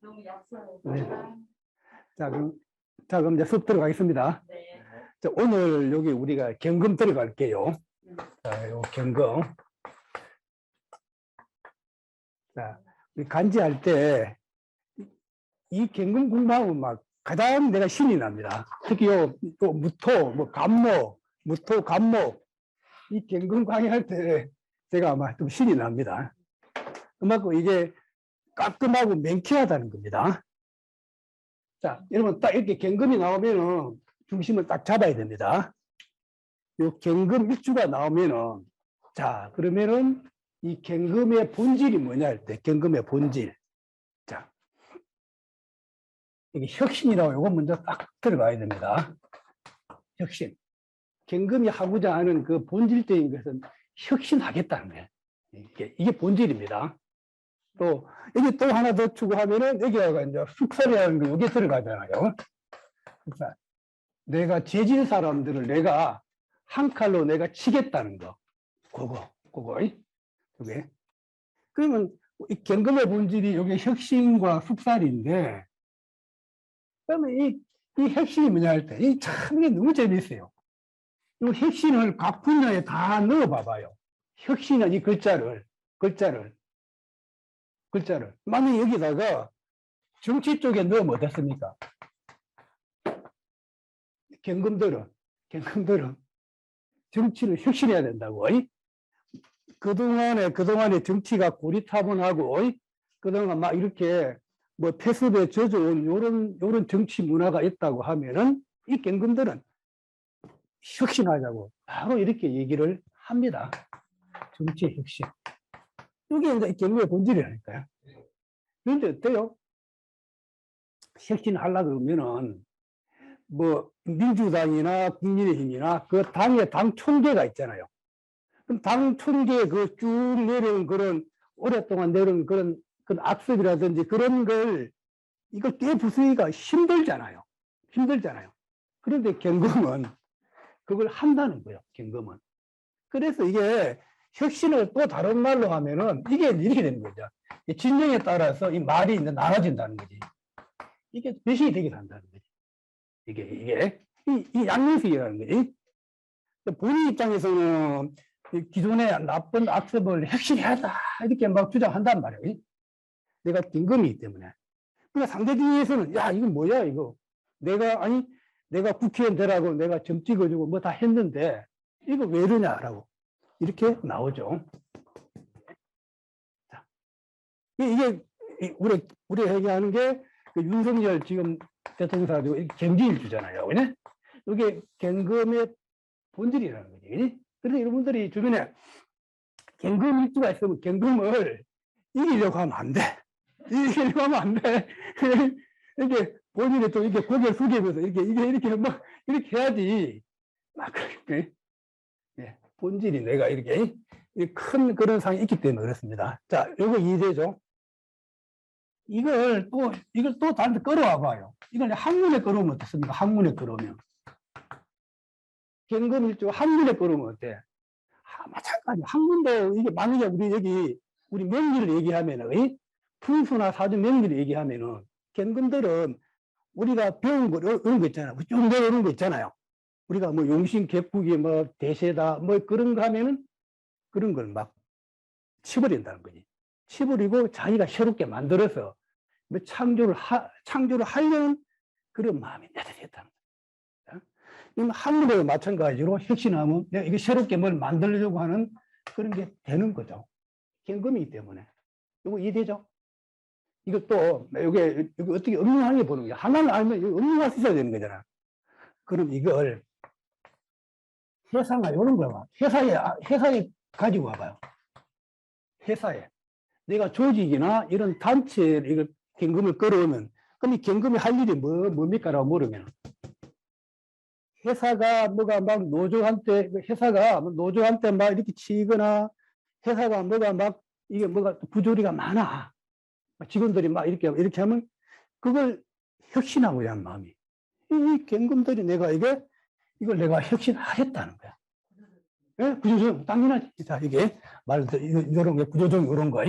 너무 약속을. 네. 자, 그럼 이제 수업 들어가겠습니다. 네. 자, 오늘 여기 우리가 경금 들어갈게요. 자, 요 경금. 자, 우리 간지할 때 이 경금 공부하면 막 가장 내가 신이 납니다. 특히 또 무토, 뭐 간목, 무토, 간목 이 경금 강의할 때 제가 아마 좀 신이 납니다. 그만큼 이게 깔끔하고 명쾌하다는 겁니다. 자, 여러분 딱 이렇게 경금이 나오면은 중심을 딱 잡아야 됩니다. 요 경금 일주가 나오면은 자, 그러면은 이 경금의 본질이 뭐냐 할 때 경금의 본질. 자, 여기 혁신이라고 요거 먼저 딱 들어가야 됩니다. 혁신. 경금이 하고자 하는 그 본질적인 것은 혁신하겠다는 거예요. 이게 본질입니다. 또 여기 또 하나 더 추가하면은 여기가 이제 숙살이라는 거 여기 들어가잖아요. 숙살. 내가 재질 사람들을 내가 한 칼로 내가 치겠다는 거. 그거. 그게. 그러면 이 경금의 본질이 여기 혁신과 숙살인데, 그러면 이 혁신이 뭐냐 할 때, 참 이게 너무 재미있어요. 이 혁신을 각 분야에 다 넣어 봐봐요. 혁신은 이 글자를. 만약 여기다가 정치 쪽에 넣으면 어떻습니까? 경금들은 정치를 혁신해야 된다고. 그동안에 정치가 고리타분하고, 그동안 막 이렇게 뭐 폐습에 젖어온 요런 정치 문화가 있다고 하면은 이 경금들은 혁신하자고 바로 이렇게 얘기를 합니다. 정치 혁신. 이게 이제 경금의 본질이라니까요. 그런데 어때요? 혁신하려고 그러면은 뭐 민주당이나 국민의힘이나 그 당의 당 총재가 있잖아요. 그럼 당 총재 그 쭉 내려온 그런 오랫동안 내려온 그런 악습이라든지 그런 걸 이걸 깨부수기가 힘들잖아요. 그런데 경금은 그걸 한다는 거예요. 경금은. 그래서 이게 혁신을 또 다른 말로 하면은 이게 이렇게 되는 거죠. 진영에 따라서 이 말이 이제 나눠진다는 거지. 이게 배신이 되게 한다는 거지. 이게 이 양면식이라는 거지. 본인 입장에서는 기존의 나쁜 악습을 혁신해야 한다 이렇게 막 주장한단 말이에요. 내가 경금이기 때문에. 그러니까 상대방에서는 야 이건 뭐야 이거. 내가 국회의원 되라고 내가 점 찍어주고 뭐 다 했는데 이거 왜 이러냐라고 이렇게 나오죠. 자, 이게 우리 얘기하는 게 그 윤석열 지금 대통령 경기일주잖아요. 그냥 이게 경금의 본질이라는 거지. 그래서 여러분들이 주변에 경금 일주가 있으면 경금을 이기려고 하면 안 돼. 이렇게 본인이 또 이렇게 고개를 숙이면서 이렇게 막 이렇게 해야지. 막 그렇게 본질이 내가 이렇게 큰 그런 상이 있기 때문에 그렇습니다. 자, 요거 이해되죠? 이걸 또 다른 데 끌어와 봐요. 이걸 학문에 끌어오면 어떻습니까? 학문에 끌어오면. 경금 일주 학문에 끌어오면 어때? 마찬가지. 학문도 이게 만약에 우리 명리를 얘기하면은, 풍수나 사주 명리를 얘기하면은, 경금들은 우리가 배운 거, 이런 거 있잖아요. 쭉 내려오는 거 있잖아요. 우리가 뭐 용신, 객국이 뭐 대세다, 뭐 그런 거 하면은 그런 걸 막 치버린다는 거지. 치버리고 자기가 새롭게 만들어서 뭐 창조를 하려는 그런 마음이 내들였다는 거야. 이건 학문에도 마찬가지로 혁신하면 내가 이거 새롭게 뭘 만들려고 하는 그런 게 되는 거죠. 경금이기 때문에. 이거 이해되죠? 이것도 이게 어떻게 응용하는 게 보는 거야. 하나를 알면 응용할 수 있어야 되는 거잖아. 그럼 이걸 회사나 이런 거야. 회사에 가지고 와봐요. 회사에. 내가 조직이나 이런 단체에 이걸 경금을 끌어오면, 그럼 이 경금이 할 일이 뭡니까라고 물으면, 회사가 막 노조한테 막 이렇게 치거나, 회사가 이게 부조리가 많아. 직원들이 막 이렇게 하면, 그걸 혁신하고자 하는 마음이. 이 경금들이 이걸 내가 혁신하겠다는 거야. 예? 구조조정, 당연하지. 자, 이게, 이런 게 구조조정, 이런 거.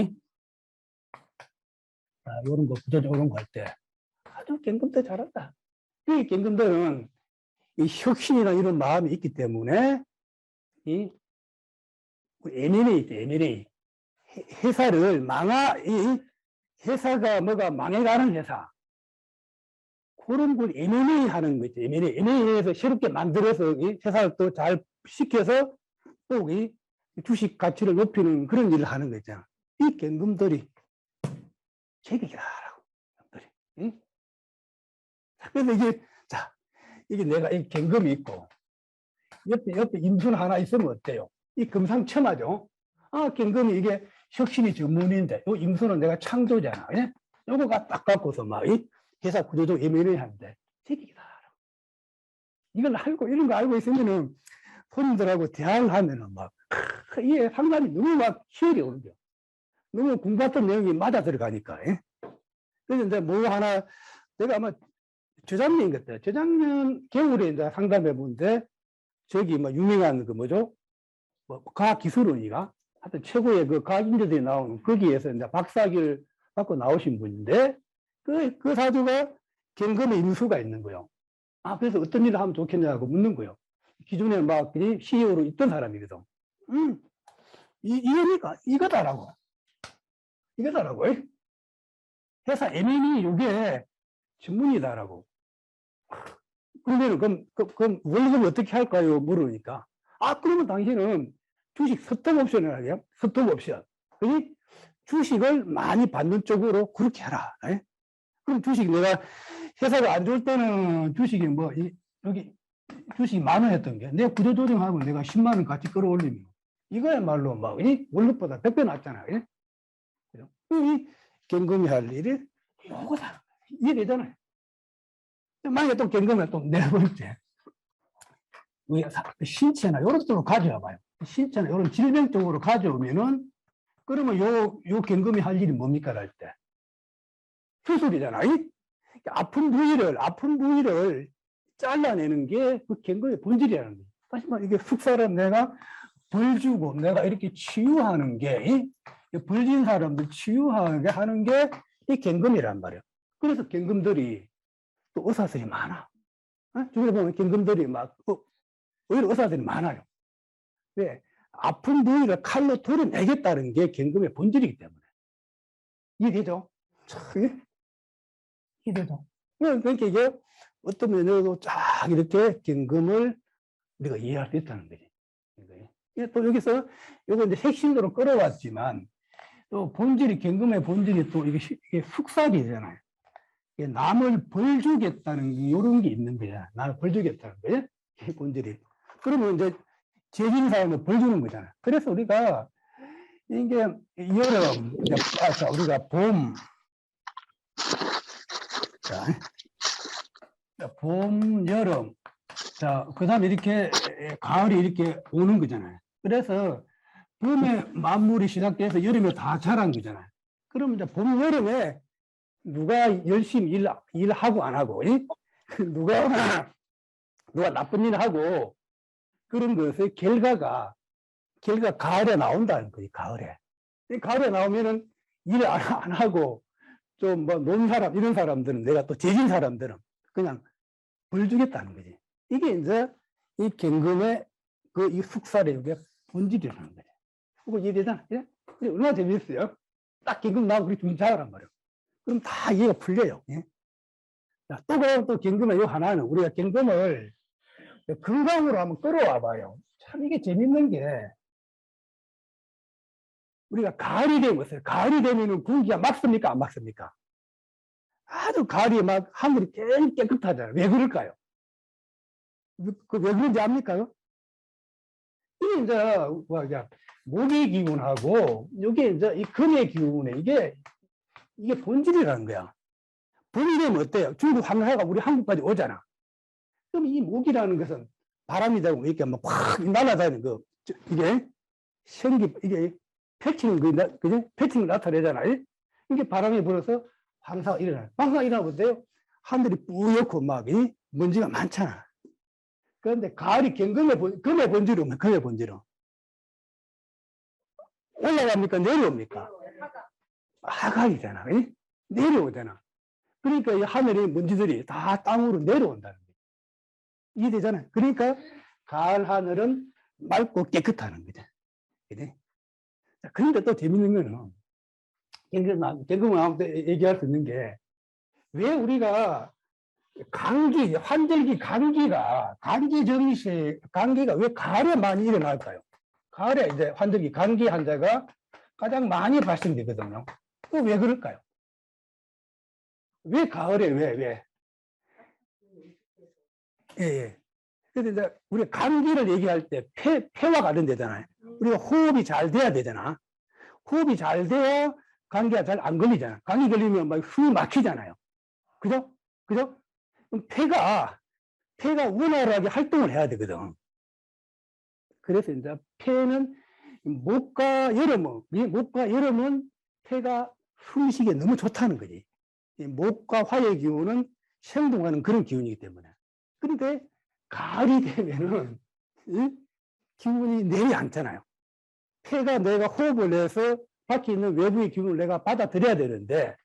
이런 거 부조정 이런 거 할 때 아주 경금들 잘한다. 이 경금들은 이 혁신이나 이런 마음이 있기 때문에 이 M&A 있죠, M&A. 회사를 이 회사가 뭐가 망해가는 회사. 그런 걸 M&A 하는 거죠. M&A에서 새롭게 만들어서 이 회사를 또 잘 시켜서 또 이 주식 가치를 높이는 그런 일을 하는 거죠. 이 경금들이 제격이다라고. 응? 그래서 이게, 자, 이게 내가 이 경금이 있고, 옆에 임순 하나 있으면 어때요? 이 금상첨화죠. 아, 경금이 이게 혁신이 전문인데, 요 임순은 내가 창조잖아. 예? 요거가 딱 갖고서 막, 이 회사 구조적 M&A 하는데, 제격이다. 이걸 알고, 이런 거 알고 있으면은, 손님들하고 대화를 하면은 막, 이게 상담이 너무 막 희열이 오는 거야. 너무 공부했던 내용이 맞아 들어가니까. 예? 그래서 이제 뭐 하나, 내가 아마 저작년 같아요. 저작년 겨울에 이제 상담해 보는데, 저기 뭐 유명한 그 뭐죠? 뭐 과학기술원이가 하여튼 최고의 그 과학인재들이 나오는 거기에서 이제 박사학위를 받고 나오신 분인데, 그 사주가 경금의 인수가 있는 거예요. 아, 그래서 어떤 일을 하면 좋겠냐고 묻는 거예요. 기존에 막 CEO로 있던 사람이거든. 이거다라고. 이거다라고. 회사 M&A 이게 전문이다라고. 그러면 그럼 월급을 어떻게 할까요? 물으니까. 아, 그러면 당신은 주식 스톡옵션을 하게요. 스톡옵션. 그지? 주식을 많이 받는 쪽으로 그렇게 해라. 에? 그럼 주식 내가 회사가 안 좋을 때는 주식이 뭐, 여기 주식이 10,000원 했던 게 내가 구조조정하면 내가 10만 원 같이 끌어올리면 이거야말로 막, 월급보다 100배 낫잖아. 이 경금이 할 일이 요거다. 이해되잖아요. 만약에 또 경금을 또 네 번째. 신체나 이런 쪽으로 가져와 봐요. 신체나 이런 질병 쪽으로 가져오면은, 그러면 요 경금이 할 일이 뭡니까? 할 때. 수술이잖아. 아픈 부위를 잘라내는 게 그 경금의 본질이라는 거예요. 다시 말해, 이게 숙사람 내가 벌 주고 내가 이렇게 치유하는 게, 벌진 사람들 치유하게 하는 게 이 경금이란 말이에요. 그래서 경금들이 또 의사들이 많아. 주변에 보면 경금들이 막, 오히려 의사들이 많아요. 왜? 아픈 부위를 칼로 도려내겠다는 게 경금의 본질이기 때문에. 이해되죠? 이해되죠? 그러니까 이게 어떤 면으로 쫙 이렇게 경금을 우리가 이해할 수 있다는 거지. 또 여기서 요거 이제 핵심으로 끌어왔지만, 또 본질이, 경금의 본질이 또 이게 숙삭이잖아요. 남을 벌 주겠다는 이런 게 있는 거야. 남을 벌 주겠다는 거야. 본질이. 그러면 이제 재진 사람을 벌 주는 거잖아. 그래서 우리가 이게 여름, 우리가 봄, 봄, 여름, 그 다음에 이렇게 가을이 이렇게 오는 거잖아요. 그래서 봄에 만물이 시작돼서 여름에 다 자란 거잖아요. 그러면 이제 봄, 여름에 누가 열심히 일하고 안 하고, 누가 나쁜 일 하고, 그런 것의 결과가 가을에 나온다는 거지, 가을에. 가을에 나오면은 일 안 하고, 좀 뭐 논 사람, 이런 사람들은, 내가 또 재진 사람들은 그냥 벌 주겠다는 거지. 이게 이제 이 경금의 이 숙사의 본질이라는 거지. 그거 이해되잖아. 예? 얼마나 재밌어요? 딱 경금 나오고 그렇게 중차하란 말이에요. 그럼 다 이해가 풀려요. 예? 자, 또 경금의 요 하나는, 우리가 경금을 건강으로 한번 끌어와 봐요. 참 이게 재밌는 게, 우리가 가을이 되면 어요 가을이 되면은 공기가 맑습니까? 안 맑습니까? 아주 가을이 막 하늘이 제일 깨끗하잖아요. 왜 그럴까요? 왜 그런지 압니까? 이게 이제 목의 기운하고 이게 이제 이 금의 기운에 이게 본질이라는 거야. 봄이 되면 어때요? 중국 한해가 우리 한국까지 오잖아. 그럼 이 목이라는 것은 바람이 되고 이렇게 막 확 날아다니는 이게 패칭을 나타내잖아요. 이게 바람이 불어서 황사가 일어나요. 황사가 일어나면 어때요? 하늘이 뿌옇고 막 먼지가 많잖아. 그런데 가을이 금의 본질은 금의 본질은 올라갑니까? 내려옵니까? 하강이잖아. 내려오잖아. 그러니까 이 하늘의 먼지들이 다 땅으로 내려온다는 거예요. 이해되잖아요. 그러니까 가을 하늘은 맑고 깨끗하는 거죠. 그래? 그런데 또 재밌는 거는 경금을 얘기할 수 있는 게 왜 우리가 감기, 환절기 감기가 왜 가을에 많이 일어날까요? 가을에 이제 환절기 감기 환자가 가장 많이 발생되거든요. 또 왜 그럴까요? 왜 가을에 왜? 예, 예. 그래서 이제 우리 감기를 얘기할 때 폐와 관련되잖아요. 우리가 호흡이 잘 돼야 되잖아. 호흡이 잘 돼야 감기가 잘 안 걸리잖아. 감기 걸리면 막 숨이 막히잖아요. 그죠? 그죠? 그럼 폐가 원활하게 활동을 해야 되거든. 그래서 이제 폐는 목과 여름은 폐가 숨쉬기에 너무 좋다는 거지. 목과 화의 기운은 생동하는 그런 기운이기 때문에. 그런데 가을이 되면은 기운이 내려앉잖아요. 폐가 내가 호흡을 해서 밖에 있는 외부의 기운을 내가 받아들여야 되는데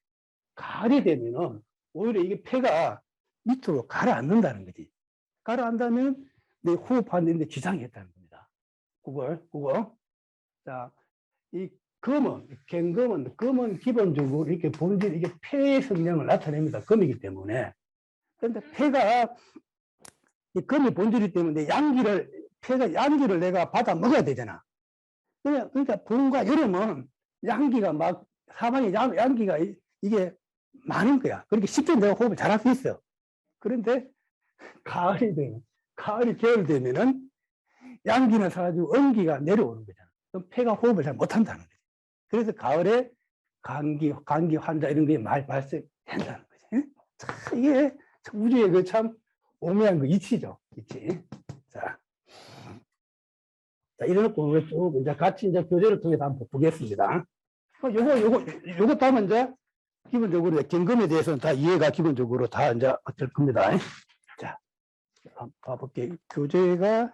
가을이 되면은 오히려 이게 폐가 밑으로 가라앉는다는 거지. 가라앉다면 내 호흡하는 데 지장이 있다는 겁니다. 그거. 자, 이 금은 기본적으로 이렇게 본질, 이게 폐의 성령을 나타냅니다. 금이기 때문에. 그런데 폐가, 이 금이 본질이기 때문에 폐가 양기를 내가 받아 먹어야 되잖아. 그러니까 봄과 여름은 양기가 막, 사방에 양기가 이게 많은 거야. 그렇게 쉽게 내가 호흡을 잘할 수 있어. 그런데 가을이 겨울 되면은 양기는 사라지고 온기가 내려오는 거잖아. 그럼 폐가 호흡을 잘 못한다는 거지. 그래서 가을에 감기 환자 이런 게 많이 발생된다는 거지. 참 이게 우주의 그 참 오묘한 그 이치죠. 이치. 자, 이래놓고 쭉 이제 같이 이제 교재를 통해서 한번 보겠습니다. 요것도 하면 이제 기본적으로 경금에 대해서는 다 이해가 기본적으로 다 이제 될 겁니다. 자, 한번 봐볼게요. 교재가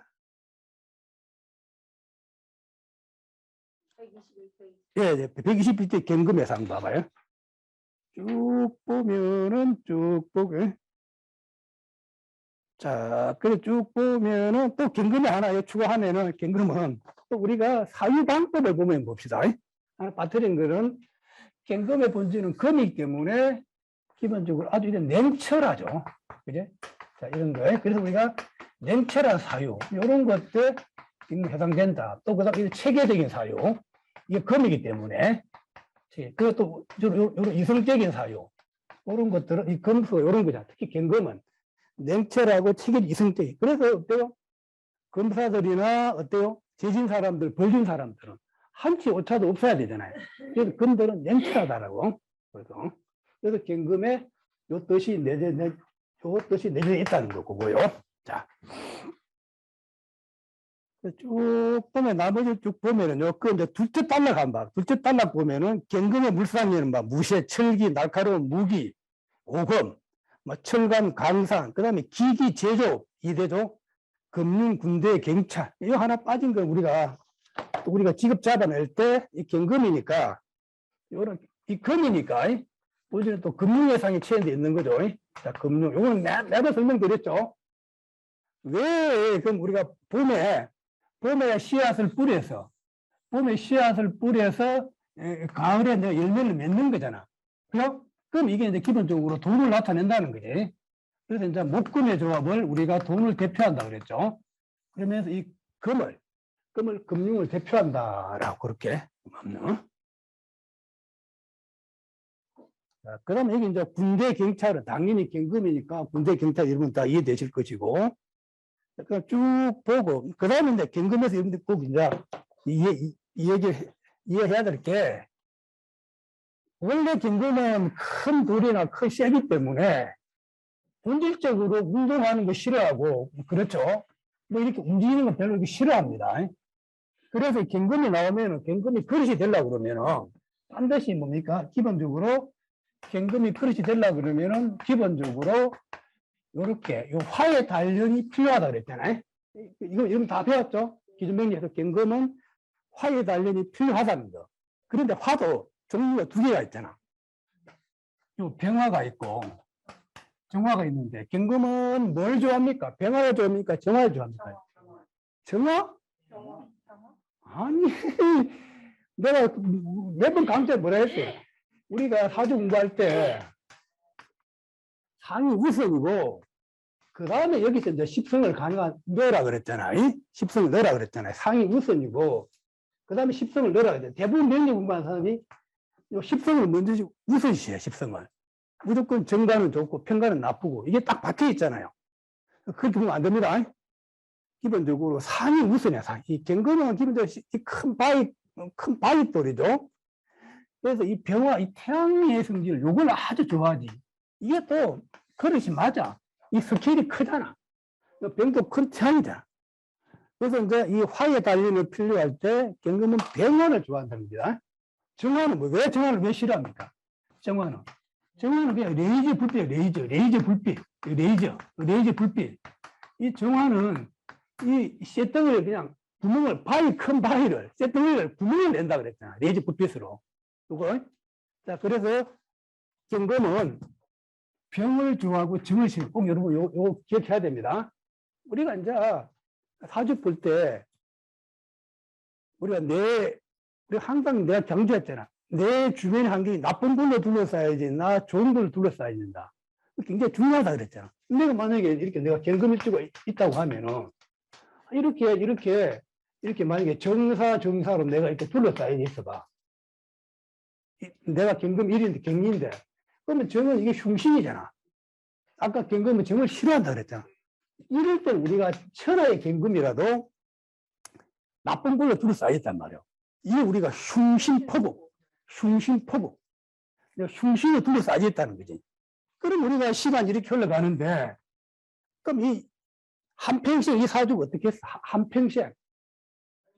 121페이지. 121페이지 경금에서 한번 봐봐요. 쭉 보면은 쭉 보고. 자, 그래 쭉 보면은 또 경금에 하나 추가하면은 경금은 또 우리가 사유방법을 보면 봅시다. 하나 빠뜨린 거는 경금의 본질은 금이기 때문에 기본적으로 아주 이제 냉철하죠. 그죠? 자, 이런 거. 그래서 우리가 냉철한 사유, 이런 것들 해당된다. 또 그다음 체계적인 사유. 이게 금이기 때문에. 그것도 이런 이성적인 사유. 이런 것들은 이 금수 이런 거잖아. 특히 경금은 냉철하고 체계 이성적인. 그래서 어때요? 검사들이나 어때요? 재진 사람들, 벌진 사람들은 한치 오차도 없어야 되잖아요. 그래서 금들은 냉철하다라고. 그래서 경금에 요 뜻이 내재되어 있다는 거고요. 자. 쭉 보면, 나머지 쭉 보면은요, 그 이제 둘째 단락 한번 둘째 단락 보면은 경금의 물상에는 막 무쇠, 철기, 날카로운 무기, 오금, 뭐 철관, 강상, 그 다음에 기기, 제조, 이대조, 금융, 군대, 경찰. 이거 하나 빠진 건 우리가 직업 잡아낼 때 이 경금이니까, 이 금이니까, 우리는 또 금융 예상이 체인되어 있는 거죠. 자, 금융. 이거는 매번 설명드렸죠. 왜, 그럼 우리가 봄에 씨앗을 뿌려서 가을에 내가 열매를 맺는 거잖아. 그죠? 그럼 이게 이제 기본적으로 돈을 나타낸다는 거지. 그래서 이제 목금의 조합을 우리가 돈을 대표한다 그랬죠. 그러면서 이 금을 금융을 대표한다라고 그렇게. 그 다음에 여기 이제 군대 경찰은 당연히 경금이니까 군대 경찰 이런 건 다 이해되실 것이고. 그러니까 쭉 보고, 그 다음에 이제 경금에서 여러분들 꼭 이제 이해해야 될 게, 원래 경금은 큰 돌이나 큰 쇠기 때문에 본질적으로 운동하는 거 싫어하고, 그렇죠? 뭐 이렇게 움직이는 거 별로 싫어합니다. 그래서 경금이 나오면은, 경금이 그릇이 되려고 그러면은, 반드시 뭡니까? 기본적으로, 경금이 그릇이 되려고 그러면은, 기본적으로, 요렇게, 요 화의 단련이 필요하다 그랬잖아요. 이거 다 배웠죠? 기준명리에서 경금은 화의 단련이 필요하다는 거. 그런데 화도 종류가 두 개가 있잖아. 요 병화가 있고 정화가 있는데 경금은 뭘 좋아합니까? 병화를 좋아합니까? 정화를 좋아합니까? 정화? 아니 내가 몇 번 강좌 뭐라 했어요? 우리가 사주 공부할 때 상이 우선이고 그 다음에 여기서 이제 십성을 넣으라 그랬잖아요. 십성을 넣으라 그랬잖아요. 상이 우선이고 그 다음에 십성을 넣으라 그랬잖아요. 대부분 명리 공부하는 사람이 요 십성을 먼저 우선시해요. 십성을. 무조건 정가는 좋고 평가는 나쁘고 이게 딱 박혀 있잖아요. 그렇게 보면 안 됩니다. 기본적으로 상이 우선이야. 상. 이 경금은 기본적으로 큰 바위돌이죠. 그래서 이 병화, 이 태양의 성질, 요걸 아주 좋아하지. 이게 또 그릇이 맞아. 이 스케일이 크잖아. 병도 큰 태양이잖아. 그래서 이제 이 화의 달림을 필요할 때 경금은 병화를 좋아한답니다. 정화는 뭐, 왜 정화를 왜 싫어합니까? 정화는 그냥 레이저 불빛이에요. 레이저 불빛. 이 정화는 이 쇳덩이를 그냥 큰 바위를, 쇳덩이를 구멍을 낸다 그랬잖아. 레이저 불빛으로. 이거. 자, 그래서 경금은 병을 좋아하고 정을 싫어. 꼭 여러분 요거 기억해야 됩니다. 우리가 이제 사주 볼 때 우리가 항상 내가 강조했잖아. 내 주변의 환경이 나쁜 걸로 둘러싸야지 나 좋은 걸로 둘러싸야 된다. 굉장히 중요하다 그랬잖아. 내가 만약에 이렇게 내가 경금일주가 있다고 하면은 이렇게 만약에 정사로 내가 이렇게 둘러싸여 있어봐. 내가 경금 1인데 경리인데 그러면 정은 이게 흉신이잖아. 아까 경금은 정을 싫어한다 그랬잖아. 이럴 때 우리가 천하의 경금이라도 나쁜 걸로 둘러싸여 있단 말이야. 이게 우리가 흉신포복. 흉신으로 둘러싸여 있다는 거지. 그럼 우리가 시간 이렇게 흘러가는데 그럼 이 한평생 이 사주가 어떻게 했어? 한평생.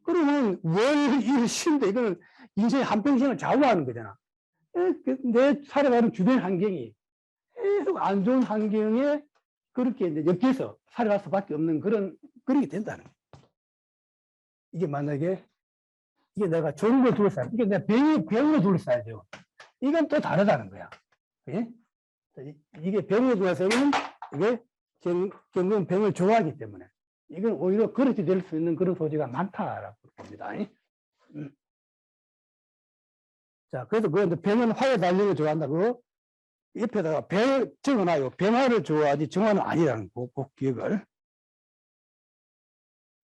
그러면 월, 신데 이거는 인생의 한평생을 좌우하는 거잖아. 내 살아가는 주변 환경이 계속 안 좋은 환경에 그렇게 이제 엮여서 살아갈 수밖에 없는 그렇게 된다는 거야. 이게 만약에 이게 내가 좋은 걸 둘러싸야 이게 내가 병으로 둘러싸야죠. 이건 또 다르다는 거야. 예? 이게 병으로 둘러싸면 이게 경금 병을 좋아하기 때문에 이건 오히려 그렇게 될 수 있는 그런 소지가 많다라고 봅니다. 자, 그래서 그 병은 화에 달리는 좋아한다고 옆에다가 병을 적어놔요. 병화를 좋아하지 정화는 아니라는 꼭 기억을.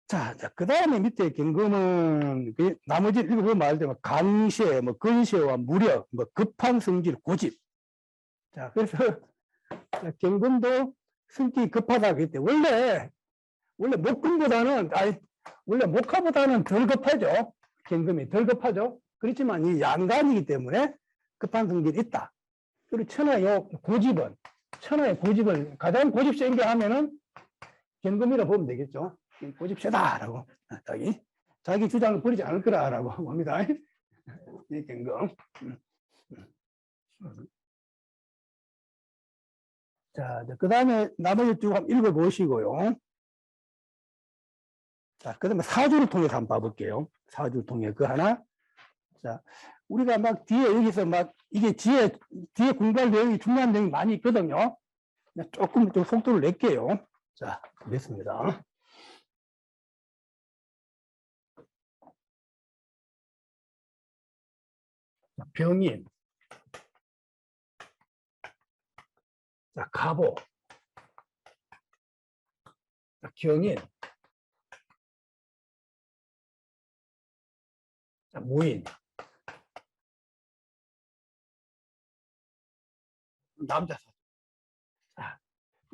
자, 그 다음에 밑에 경금은 나머지 읽어보면 말대로 강세, 뭐 근세와 무력, 뭐 급한 성질, 고집. 자, 그래서 경금도 성격이 급하다고 했대. 원래 목금보다는 원래 목화보다는 덜 급하죠. 경금이 덜 급하죠. 그렇지만 이 양간이기 때문에 급한 성질이 있다. 그리고 천하의 고집을 가장 고집 센 게 하면은 경금이라 보면 되겠죠. 고집 세다라고 자기 주장을 버리지 않을 거라고 봅니다. 이 경금. 자, 그 다음에 나머지 쭉 한번 읽어보시고요. 자, 그 다음에 사주를 통해서 한번 봐볼게요. 사주를 통해 그 하나. 자, 우리가 막 여기서 이게 뒤에 공부할 내용이 중요한 내용이 많이 있거든요. 조금 좀 속도를 낼게요. 자, 냈습니다. 병인. 자, 갑오. 자, 경인. 자, 무인. 남자 사주. 자,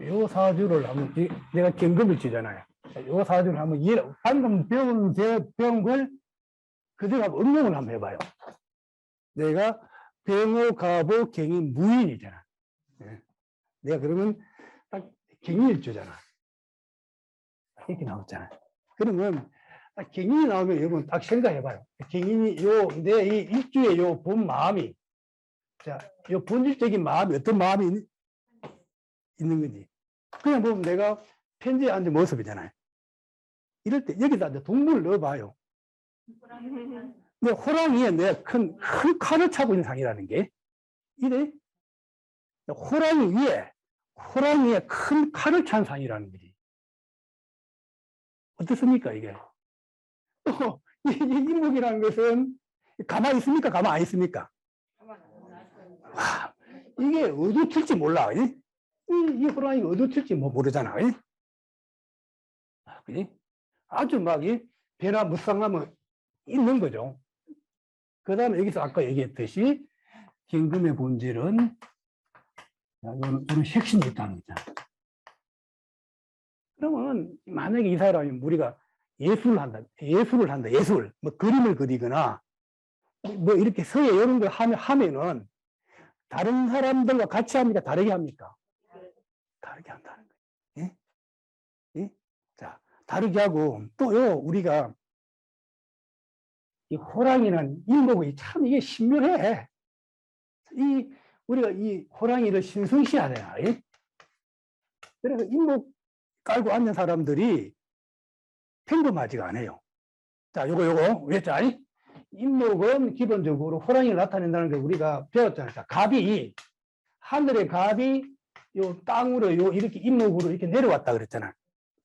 요 사주를 한번, 내가 경금을 치잖아요. 요 사주를 한번 방금 배운 걸 그대로 한번 응용을 한번 해봐요. 내가 병호, 갑오, 경인, 무인이잖아. 내가 그러면 딱 경인일주잖아. 이렇게 나왔잖아. 그러면 경인이 나오면 여러분 딱 생각해봐요. 경인이 내 이 일주의 본 마음이, 자, 요 본질적인 마음이 어떤 마음이 있는 건지. 그냥 보면 내가 편지에 앉은 모습이잖아요. 이럴 때 여기다 이제 동물을 넣어봐요. 근데 호랑이에 내가 큰 칼을 차고 있는 상이라는 게 이래 호랑이 위에 큰 칼을 찬 상이라는 거지. 어떻습니까, 이게? 이 인목이라는 것은 가만히 있습니까? 가만히 안 있습니까? 와, 이게 어디 튈지 몰라. 이 호랑이가 어디 튈지 모르잖아. 그지? 아주 막 변화무쌍하면 있는 거죠. 그 다음에 여기서 아까 얘기했듯이 경금의 본질은 이런 핵심이 있다는 거죠. 그러면 만약에 이 사람이 우리가 예술, 뭐 그림을 그리거나 뭐 이렇게 서예 이런 걸 하면은 다른 사람들과 같이 합니까? 다르게 합니까? 다르게 한다는 거예요. 예? 예? 자, 다르게 하고 또요, 우리가 이 호랑이는 인목이 참 이게 신묘해. 우리가 이 호랑이를 신성시하잖아. 예? 그래서 인목 깔고 앉는 사람들이 평범하지가 않아요. 자, 요거, 왜죠? 인목은 기본적으로 호랑이를 나타낸다는 걸 우리가 배웠잖아요. 자, 갑이, 하늘의 갑이 요 땅으로 이렇게 인목으로 이렇게 내려왔다 그랬잖아.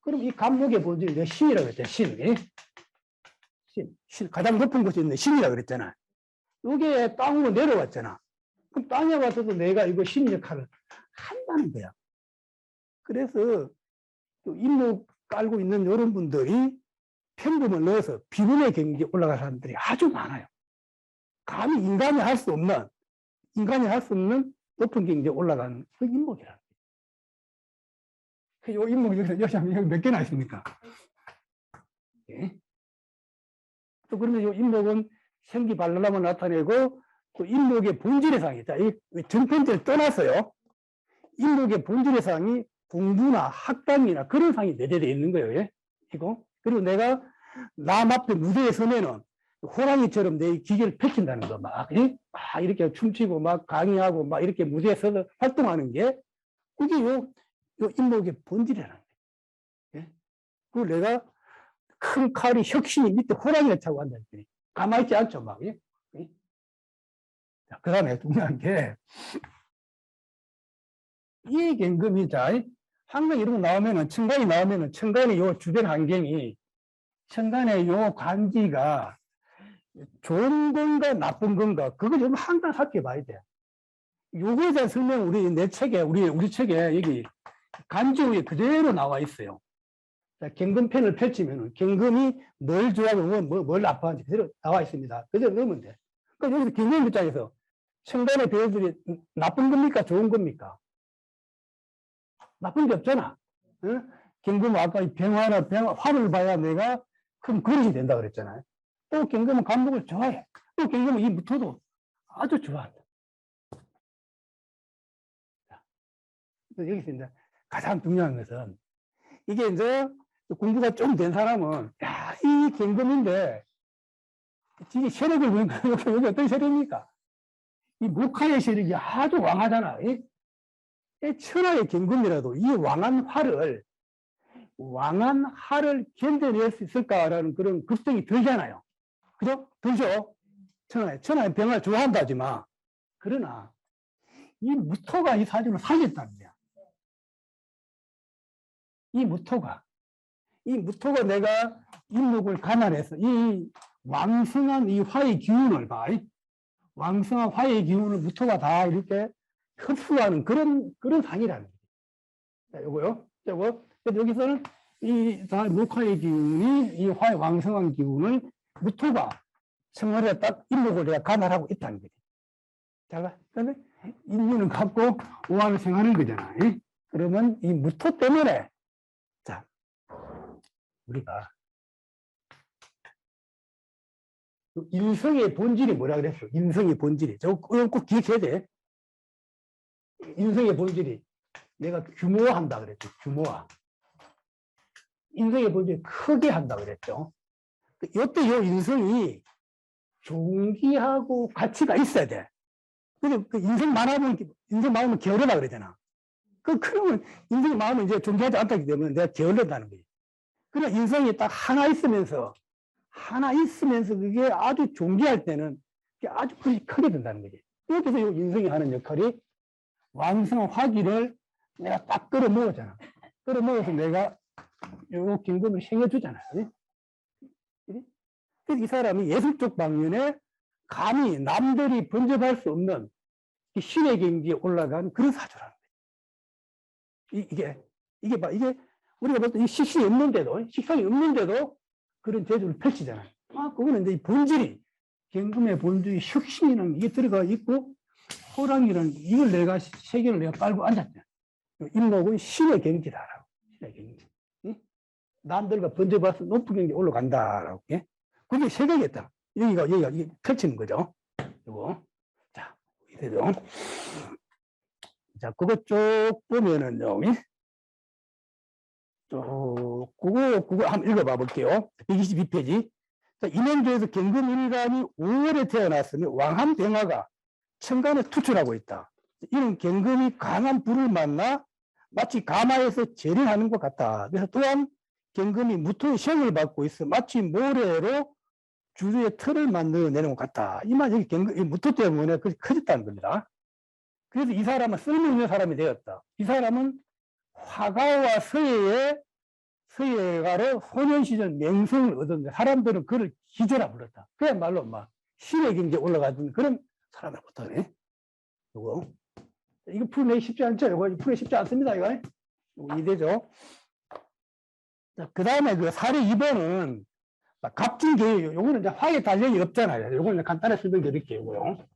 그럼 이 갑목의 본질이 내가 신이라고 그랬잖아. 신. 가장 높은 곳에 있는 신이라고 그랬잖아. 요게 땅으로 내려왔잖아. 그럼 땅에 와서도 내가 이거 신 역할을 한다는 거야. 그래서 인목 깔고 있는 이런 분들이 평범을 넣어서 비문의 경지에 올라간 사람들이 아주 많아요. 감히 인간이 할 수 없는 높은 경지에 올라간 그 인목이라는 거예요. 이 인목이 여기 몇 개나 있습니까? 예? 또 그러면 이 인목은 생기 발랄함을 나타내고 또 인목의 본질의 상이, 자, 이 정편제를 떠났어요. 인목의 본질의 상이 공부나 학당이나 그런 상이 내재되어 있는 거예요. 예? 이거. 그리고 내가 남 앞에 무대에 서면은 호랑이처럼 내 기계를 펼친다는 거, 막 이렇게 춤추고 막 강의하고 막 이렇게 무대에 서서 활동하는 게 그게 요 인목의 본질이라는 거예요. 예? 그리고 내가 큰 칼이 혁신이 밑에 호랑이를 차고 한다는 거예요. 가만히 있지 않죠, 막. 예? 그 다음에 중요한 게, 이 경금이, 자, 항상 이런 거 나오면은, 천간이 나오면은, 천간의 요 주변 환경이, 천간의 요 관지가 좋은 건가, 나쁜 건가, 그걸 좀 항상 살펴봐야 돼. 요거에 대한 설명, 내 책에, 우리 책에 여기 간지 위에 그대로 나와 있어요. 자, 경금편을 펼치면은, 경금이 뭘 좋아하고 뭘 나빠하는지 그대로 나와 있습니다. 그대로 넣으면 돼. 그러니까 여기서 경금 입장에서 천간의 배우들이 나쁜 겁니까? 좋은 겁니까? 나쁜 게 없잖아. 응? 경금은 아까 화를 봐야 내가 큰 그릇이 된다 그랬잖아요. 또 경금은 간목을 좋아해. 또 경금은 이 무토도 아주 좋아한다. 여기서 이제 가장 중요한 것은 이게 이제 공부가 좀 된 사람은 야, 이 경금인데 이게 세력을 보니까 여기 어떤 세력입니까? 이 목화의 세력이 아주 왕하잖아. 천하의 경금이라도 이 왕한 화를 견뎌낼 수 있을까라는 그런 걱정이 들잖아요. 그죠? 들죠? 천하의 병을 좋아한다지만, 그러나 이 무토가 이 사주를 살렸다는 거야. 이 무토가 내가 인목을 가난해서 이 왕성한 이 화의 기운을 봐. 왕성한 화의 기운을 무토가 다 이렇게 흡수하는 그런 상이라는 거예요. 요거요. 여기서는 이 목화의 기운이 이 화의 왕성한 기운을 무토가 생활에 딱 인목을 내가 관할하고 있다는 거지. 자, 그런데 인연은 갖고 오한을 생하는 거잖아. 그러면 이 무토 때문에 자, 우리가 인성의 본질이 뭐라 그랬어? 인성의 본질이. 저거 꼭 기억해야 돼. 인성의 본질이 내가 규모화한다 그랬죠. 규모화. 인성의 본질이 크게 한다 그랬죠. 이때 요 인성이 종기하고 가치가 있어야 돼. 근데 그 인성 많으면 게으르다 그러잖아. 그러면 인성이 많으면 이제 존재하지 않기 때문에 내가 게을르다는 거지. 그러나 인성이 딱 하나 있으면서 그게 아주 존귀할 때는 그게 아주 크게 된다는 거지. 여기서 이 인성이 하는 역할이 왕성한 화기를 내가 딱 끌어모으잖아. 끌어모어서 내가 요 긴금을 생겨주잖아요. 그래서 이 사람이 예술적 방면에 감히 남들이 번접할 수 없는 신의 경지에 올라간 그런 사주라는 거예요. 이게 우리가 볼 때 이 식신이 없는데도, 식상이 없는데도 그런 재주를 펼치잖아요. 그거는 이제 본질이, 경금의 본질이 혁신이라는 이게 들어가 있고, 호랑이라는 이걸 내가, 세계를 내가 깔고 앉았잖아요. 임목은 신의 경지다라고. 신의 경지. 응? 남들과 번져봐서 높은 경지에 올라간다라고. 예? 그게 세계겠다. 여기가 이게 펼치는 거죠. 이거. 자, 이래죠. 자, 그거 쭉 보면은요. 그거 한번 읽어봐 볼게요. 122페이지. 자, 인행조에서 경금일간이 5월에 태어났으니 왕함병화가 천간에 투출하고 있다. 이는 경금이 강한 불을 만나 마치 가마에서 재련하는 것 같다. 그래서 또한 경금이 무토의 시험을 받고 있어 마치 모래로 주위에 틀을 만들어내는 것 같다. 이 말 여기 경금, 무토 때문에 그렇게 커졌다는 겁니다. 그래서 이 사람은 쓸모있는 사람이 되었다. 이 사람은 화가와 서예가로 소년시절 명성을 얻었는데 사람들은 그를 기재라 불렀다. 그야말로 막 신의 경지에 올라가던 그런 사람을 못하네. 이거 풀기 쉽지 않죠? 이거 풀기 쉽지 않습니다. 이거 이대죠. 그 다음에 그 사례 2번은 갑진계예요. 요거는 이제 화에 달력이 없잖아요. 요거는 간단히 설명드릴게요. 요거요.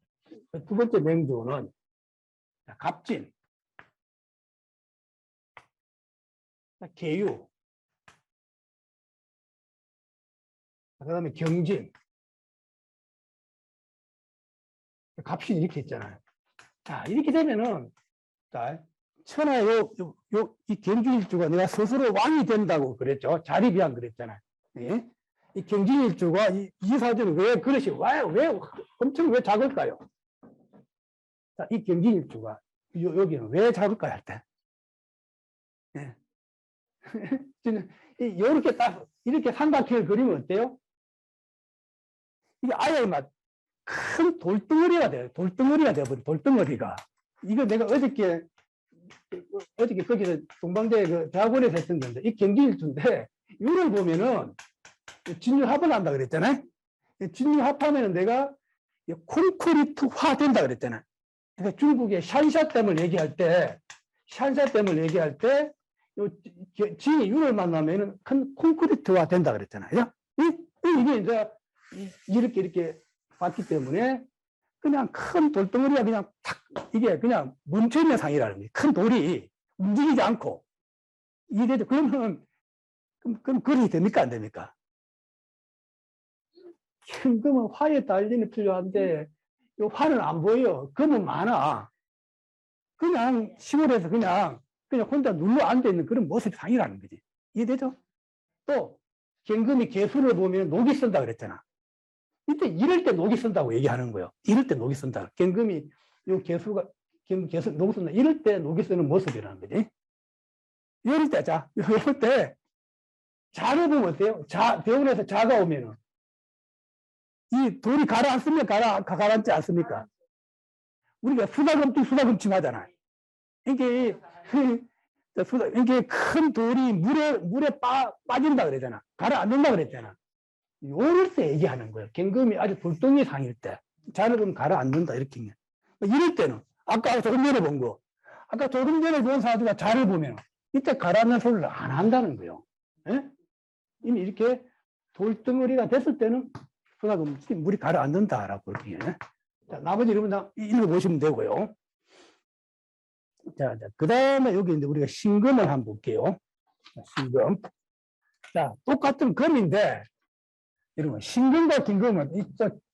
두 번째 맹조는 갑진, 계유, 그 다음에 경진, 갑신이 이렇게 있잖아요. 자, 이렇게 되면은, 자, 천하 이 경진일주가 내가 스스로 왕이 된다고 그랬죠. 자리비한 그랬잖아요. 예? 이 경진일주가 이 사주는 왜 그릇이 엄청 왜 작을까요? 자, 이 경진일주가 여기는 왜 작을까요? 할 때. 예. 이렇게 딱 이렇게 삼각형을 그리면 어때요? 이게 아예 막 큰 돌덩어리가 돼요. 돌덩어리가 돼버려. 돌덩어리가. 이거 내가 어저께 거기서 동방대 그 대학원에서 했던 건데 이 경기일주인데 이걸 보면은 진유합을 한다 그랬잖아요. 진유합하면은 내가 콘크리트화 된다 그랬잖아요. 그러니까 중국의 샨샤댐을 얘기할 때 진이 윤을 만나면은 큰 콘크리트화 된다 그랬잖아요. 이게 이제 이렇게 봤기 때문에 그냥 큰 돌덩어리가 그냥 탁 이게 그냥 멈춰있는 상이라는 거예요. 큰 돌이 움직이지 않고 이게 그러면 그럼 그릇이 됩니까 안 됩니까? 그러면 화에 달리는 필요한데 이 화는 안 보여. 금은 많아. 그냥 시골에서 그냥 혼자 눌러 앉아있는 그런 모습 상이라는 거지. 이해되죠? 또 경금이 개수를 보면 녹이 쓴다 그랬잖아. 이때 이럴 때 녹이 쓴다고 얘기하는 거예요. 이럴 때 녹이 쓴다. 경금이 요 개수가 녹이 쓴다. 이럴 때 녹이 쓰는 모습이라는 거지. 이럴 때 이럴 때 자를 보면 어때요? 대원에서 자가 오면은 이 돌이 가라앉습니까? 가라앉지 않습니까? 우리가 수다금침 하잖아요. 이게 큰 돌이 물에 빠진다 그러잖아. 가라앉는다 그랬잖아. 요럴 때 얘기하는 거예요. 경금이 아주 돌덩이 상일 때. 자를 보면 가라앉는다. 이렇게. 이럴 때는, 아까 조금 전에 본 사주가 자를 보면, 이때 가라앉는 소리를 안 한다는 거예요. 예? 이미 이렇게 돌덩어리가 됐을 때는, 물이 가라앉는다라고. 자, 나머지 여러분 읽어보시면 되고요. 자, 그 다음에 여기 이제 우리가 신금을 한번 볼게요. 신금. 자, 똑같은 금인데, 여러분, 신금과 김금은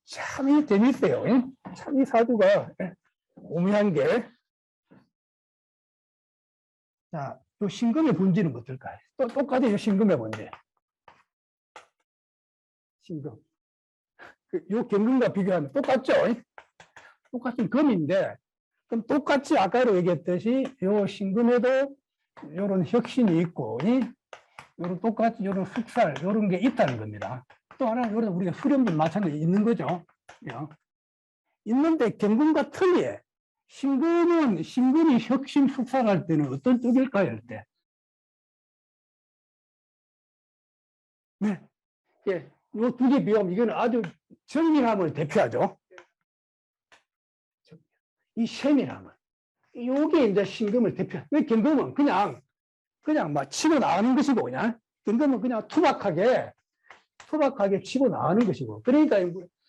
참 재밌어요. 참 이 사주가 오묘한 게. 자, 이 신금의 본질은 어떨까요? 또 똑같이 이 신금의 본질. 신금. 이 경금과 비교하면 똑같죠? 똑같은 금인데, 그럼 똑같이 아까로 얘기했듯이 이 신금에도 이런 혁신이 있고, 요런 똑같이 요런 숙살, 요런 게 있다는 겁니다. 또 하나, 우리가 수렴도 마찬가지 있는 거죠. 있는데 경금과 틀리에 신금이 혁신 숙살할 때는 어떤 쪽일까요? 할 때. 네. 예. 이 두 개 비교하면 이거는 아주 정밀함을 대표하죠. 이 세밀함을. 요게 이제 신금을 대표해. 경금은 그냥 막 치고 나가는 것이고, 그냥. 경금은 그냥 투박하게 치고 나가는 것이고. 그러니까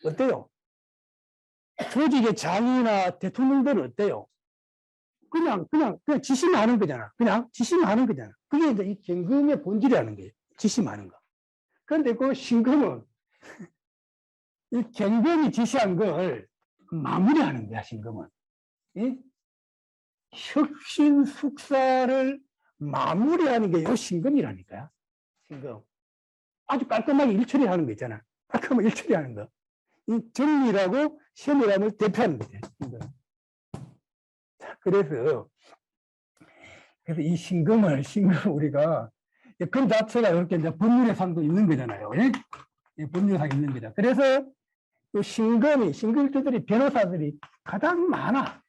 어때요? 조직의 장이나 대통령들은 어때요? 그냥 지시만 하는 거잖아. 그냥 지시만 하는 거잖아. 그게 이제 이 경금의 본질이라는 거예요. 지시만 하는 거. 그런데 그 신금은 이 경금이 지시한 걸 마무리하는 거야, 신금은. 이 혁신 숙사를 마무리하는 게 이 신금이라니까요. 신금. 아주 깔끔하게 일처리하는 거 있잖아. 깔끔하게 일처리하는 거. 이 정리라고 세밀함을 대표하는 거죠. 신금. 그래서 이 신금을 우리가 그 자체가 이렇게 이제 법률의 상도 있는 거잖아요. 예? 법률상 있는 거죠. 그래서 이 신금일주들이 변호사들이 가장 많아.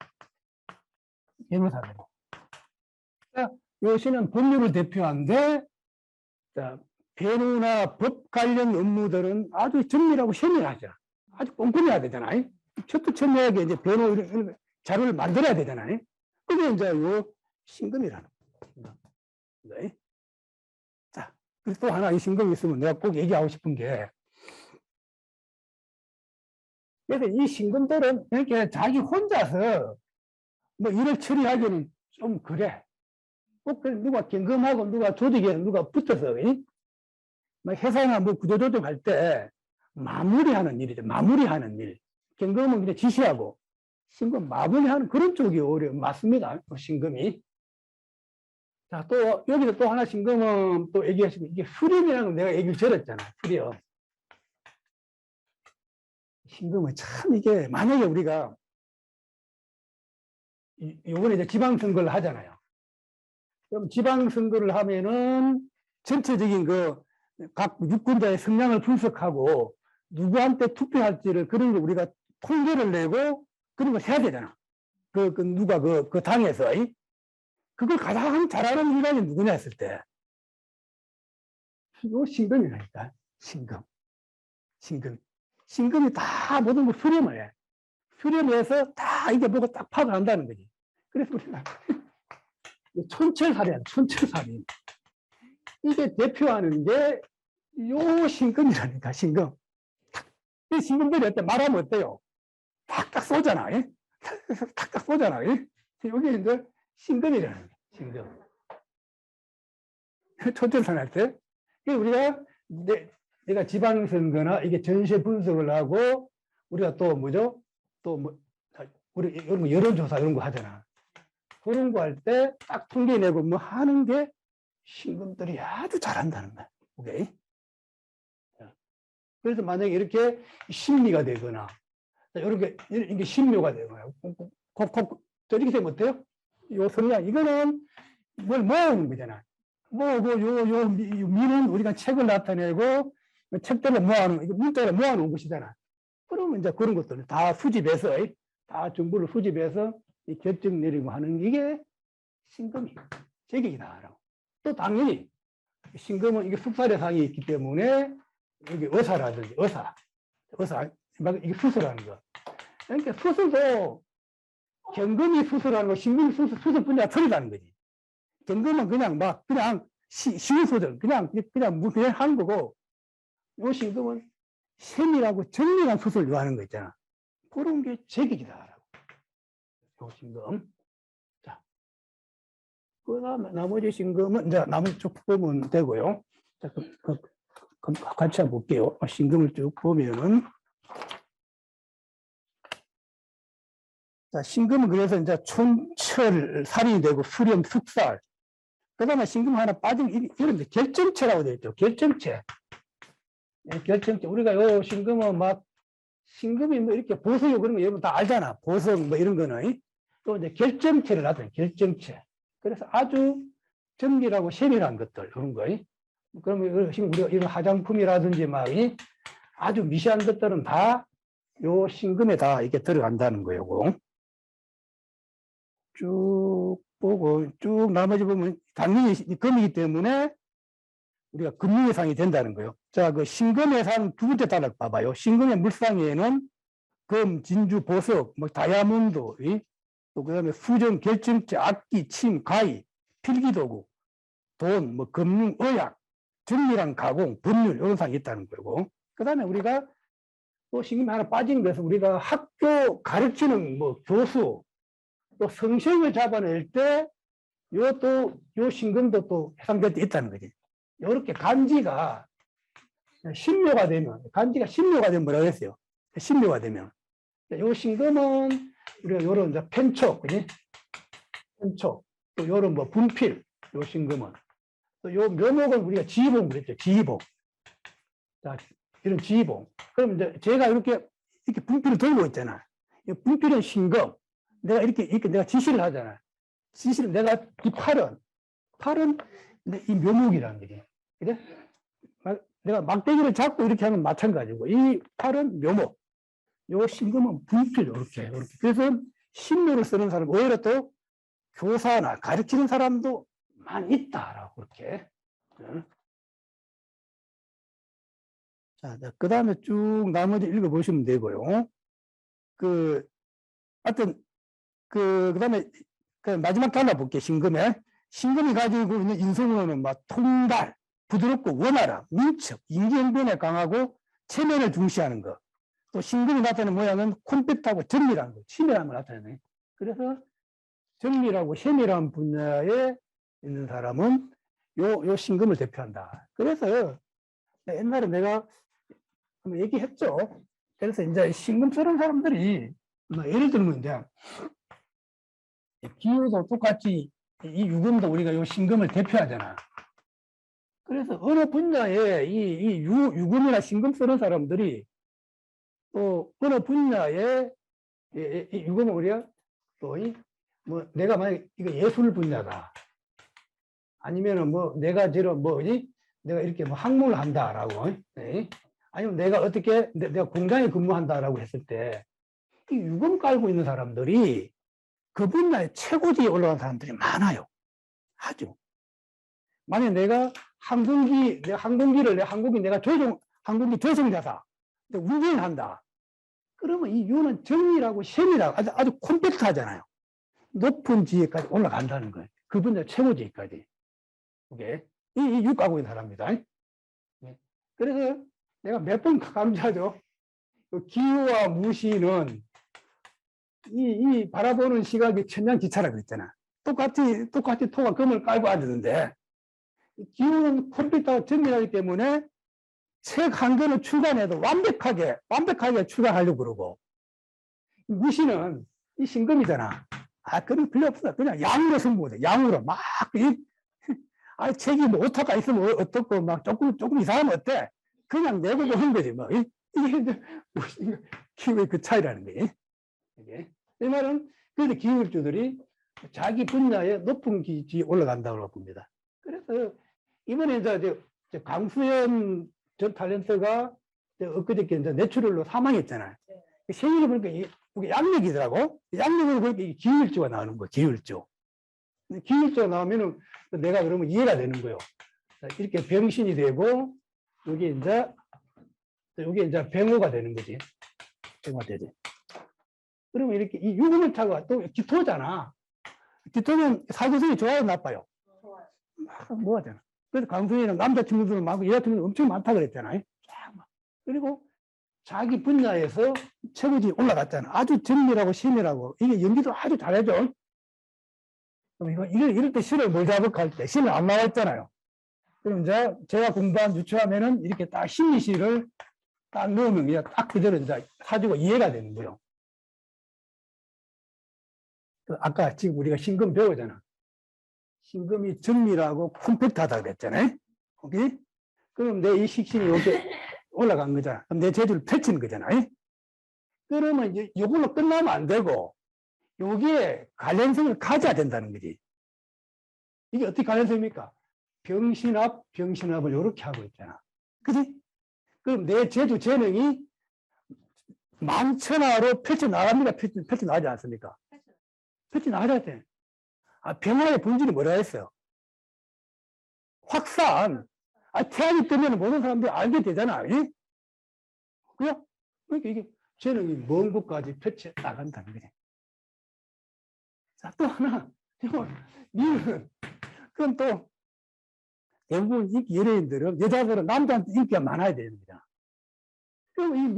변호사들이. 요시는 법률을 대표하는데, 변호나 법 관련 업무들은 아주 정밀하고 세밀하죠. 아주 꼼꼼히 해야 되잖아요. 철두철미하게 이제 변호 자료를 만들어야 되잖아요. 그게 이제 요 신금이라는 거예요. 네. 자, 그래서 또 하나 이 신금이 있으면 내가 꼭 얘기하고 싶은 게, 그래서 이 신금들은 이렇게 자기 혼자서 뭐 일을 처리하기는 좀 그래. 꼭 누가 경금하고 누가 조직에 누가 붙어서, 뭐 회사나 뭐 구조조정할 때 마무리하는 일이죠. 마무리하는 일. 경금은 그냥 지시하고, 신금 마무리하는 그런 쪽이 오히려 맞습니다. 신금이. 자, 또, 여기서 또 하나 신금은 또 얘기하시면, 이게 수렴이라는 걸 내가 얘기를 들었잖아. 수렴. 신금은 참 이게, 만약에 우리가, 요번에 이제 지방선거를 하잖아요. 그럼 지방선거를 하면은 전체적인 각 유권자의 성향을 분석하고 누구한테 투표할지를 그런 거 우리가 통계를 내고 그런 걸 해야 되잖아. 누가 그 당에서. 그걸 가장 잘하는 인간이 누구냐 했을 때. 요 신금이라니까. 신금이 다 모든 걸 수렴을 해. 수렴해서 다 이게 뭐가 딱 파악을 한다는 거지. 그래서 우리가 촌철살인. 이게 대표하는 게 요 신금이라니까, 신금. 이 신금들이 어때? 말하면 어때요? 탁탁 쏘잖아. 탁탁 쏘잖아. 여기 이제 신금이라는 거야, 신금. 촌철살인 할 때. 우리가, 내가 지방선거나 이게 전세 분석을 하고, 우리가 또 뭐죠? 또 뭐, 우리 이런 거 여론조사 이런 거 하잖아. 그런 거 할 때 딱 통계 내고 뭐 하는 게 신금들이 아주 잘한다는 거야. 오케이? 그래서 만약에 이렇게 심리가 되거나, 이렇게 신묘가 되거나, 이렇게 되면 어때요? 요 성향, 이거는 뭘 모으는 거잖아. 미는 우리가 책을 나타내고, 책들을 모아놓은, 문자를 모아놓은 것이잖아. 그러면 이제 그런 것들 다 수집해서, 다 정보를 수집해서 결정 내리고 하는 이게 신금이 제격이다라고. 또 당연히 신금은 이게 숙살의 상이 있기 때문에 여기 의사라든지 의사 이게 수술하는 거. 그러니까 수술도 경금이 수술하는 거, 신금이 수술 분야가 틀리다는 거지. 경금은 그냥 쉬운 수술, 그냥 하는 거고, 요 신금은 세밀하고 정밀한 수술을 요하는 거 있잖아. 그런 게 제격이다라고. 요 신금. 자, 그다음에 나머지 신금은 이제 나머지 쭉 보면 되고요. 자, 같이 한번 볼게요. 신금을 쭉 보면은. 자, 신금은 그래서 이제 촌철, 살인이 되고, 수렴, 숙살. 그 다음에 신금 하나 빠진, 이런 결정체라고 되어 있죠. 결정체. 결정체. 우리가 요 신금은 신금이 뭐 이렇게 보석이고 그런 거 여러분 다 알잖아. 보석 뭐 이런 거는. 또 이제 결정체를 놔둬요. 결정체. 그래서 아주 정밀하고 세밀한 것들, 그런 거. 그러면 우리가 이런 화장품이라든지 아주 미세한 것들은 다 요 신금에 다 이렇게 들어간다는 거예요. 쭉 보고 쭉 나머지 보면 당연히 금이기 때문에 우리가 금융해상이 된다는 거예요. 자, 그 신금해상 두 번째 단락 봐봐요. 신금의 물상에는 금, 진주, 보석, 뭐 다이아몬드, 또 그다음에 수정, 결정체, 악기, 침, 가위, 필기도구, 돈, 뭐 금융, 의학, 정밀한 가공, 법률 이런 상이 있다는 거고. 그다음에 우리가 또 신금이 하나 빠진 것은 우리가 학교 가르치는 뭐 교수, 또 성생을 잡아낼 때 요것도 요 신금도 또 해당될 때 있다는 거지. 이렇게 간지가 신묘가 되면 뭐라고 했어요? 신묘가 되면 요 신금은 우리가 요런 이제 편촉, 그지? 편촉, 또 요런 뭐 분필, 요 신금은 또 요 묘목은 우리가 지휘봉 그랬죠. 지휘봉. 자, 이런 지휘봉. 그럼 이제 제가 이렇게 분필을 들고 있잖아. 이 분필은 신금. 내가 이렇게 내가 지시를 하잖아. 지시를 내가 이 팔은 이 묘목이라는 거지. 그래? 내가 막대기를 잡고 이렇게 하면 마찬가지고, 이 팔은 묘목. 요 신금은 분필, 이렇게. 그래서 신묘를 쓰는 사람, 오히려 또 교사나 가르치는 사람도 많이 있다라고, 그렇게. 자, 그 다음에 쭉 나머지 읽어보시면 되고요. 하여튼, 그 다음에, 마지막 잘라볼게요, 신금에. 신금이 가지고 있는 인성으로는 막 통달, 부드럽고 원활함, 민첩, 인지응변에 강하고 체면을 중시하는 것. 또 신금이 나타내는 모양은 콤팩트하고 정밀한 거, 치밀함을 나타내네. 그래서 정밀하고 세밀한 분야에 있는 사람은 요 신금을 대표한다. 그래서 옛날에 내가 한번 얘기했죠. 그래서 이제 신금 쓰는 사람들이 예를 들면 이제 기후도 똑같이 이 유금도 우리가 요 신금을 대표하잖아. 그래서 어느 분야에 이 유금이나 신금 쓰는 사람들이 또 어느 분야에 이 유금은 우리가 또 뭐 내가 만약 이거 예술 분야다. 아니면은 뭐 내가 저런 내가 이렇게 뭐 학문을 한다라고. 아니면 내가 어떻게 내가 공장에 근무한다라고 했을 때 이 유금 깔고 있는 사람들이 그 분야의 최고지에 올라간 사람들이 많아요. 아주. 만약 내가 항공기 내가 항공기 조종자다. 운전을 한다. 그러면 이 유는 정밀하고 세밀하고 아주 콤팩트하잖아요. 높은 지위까지 올라간다는 거예요. 그 분야 최고지위까지. 이게 유 까고 있는 사람입니다. 그래서 내가 몇 번 강조하죠. 기후와 무시는 이 바라보는 시각이 천냥지차라 그랬잖아. 똑같이 토가 금을 깔고 앉았는데 기후는 컴퓨터가 정밀하기 때문에 책 한 권을 출간해도 완벽하게 출간하려고 그러고, 무시는 이 신금이잖아. 그럼 필요 없어. 그냥 양으로 승부돼. 양으로 막 책이 뭐 오타가 있으면 어떻고 막 조금 이상하면 어때? 그냥 내고 보는 거지 뭐. 이게 기후의 그 차이라는 거지. 이 말은 그래서 기후일주들이 자기 분야에 높은 기지에 올라간다고 봅니다. 그래서 이번에 이제 강수현 전 탤런트가 엊그저께 이제 뇌출혈로 사망했잖아요. 네. 생일을 보니까 이게 양력이더라고. 양력으로 보니까 기후일주가 나오는 거예요. 기후일주가 나오면은 내가 그러면 이해가 되는 거예요. 이렇게 병신이 되고 여기 이제 병호가 되는 거지. 병호가 되지. 그러면 이렇게 이 유금을 타고 또 기토잖아. 기토는 사교성이 좋아요, 나빠요? 좋아요. 뭐가 되나? 그래서 강수희는 남자친구들은 많고 여자친구들 엄청 많다 그랬잖아요. 그리고 자기 분야에서 최고지 올라갔잖아. 아주 정밀하고 심밀하고 이게 연기도 아주 잘해줘. 그럼 이럴 때 신을 뭘 잡을까 할 때 신을 안 나와있잖아요. 그럼 이제 제가 공부한 유추하면은 이렇게 딱 심리시를 딱 넣으면 그냥 딱 그대로 이제 사주가 이해가 되는 거예요. 아까 지금 우리가 신금 배우잖아. 신금이 정밀하고 콤팩트하다 그랬잖아요. 오케이? 그럼 내 이 식신이 이렇게 올라간 거잖아. 그럼 내 재주를 펼치는 거잖아요. 그러면 이제 이걸로 끝나면 안 되고, 여기에 관련성을 가져야 된다는 거지. 이게 어떻게 관련성입니까? 병신합을 이렇게 하고 있잖아. 그지? 그럼 내 재주 재능이 만천하로 펼쳐나갑니까? 펼쳐나가지 않습니까? 빛이 나가야 돼. 변화의 본질이 뭐라 했어요? 확산. 태양이 뜨면 모든 사람들이 알게 되잖아. 예? 그죠? 그러니까 이게 재능이 먼 곳까지 펼쳐 나간다는 거지. 자, 또 하나. 미는, 그건 또, 대부분 인기 연예인들은, 여자들은 남자한테 인기가 많아야 됩니다. 그럼 이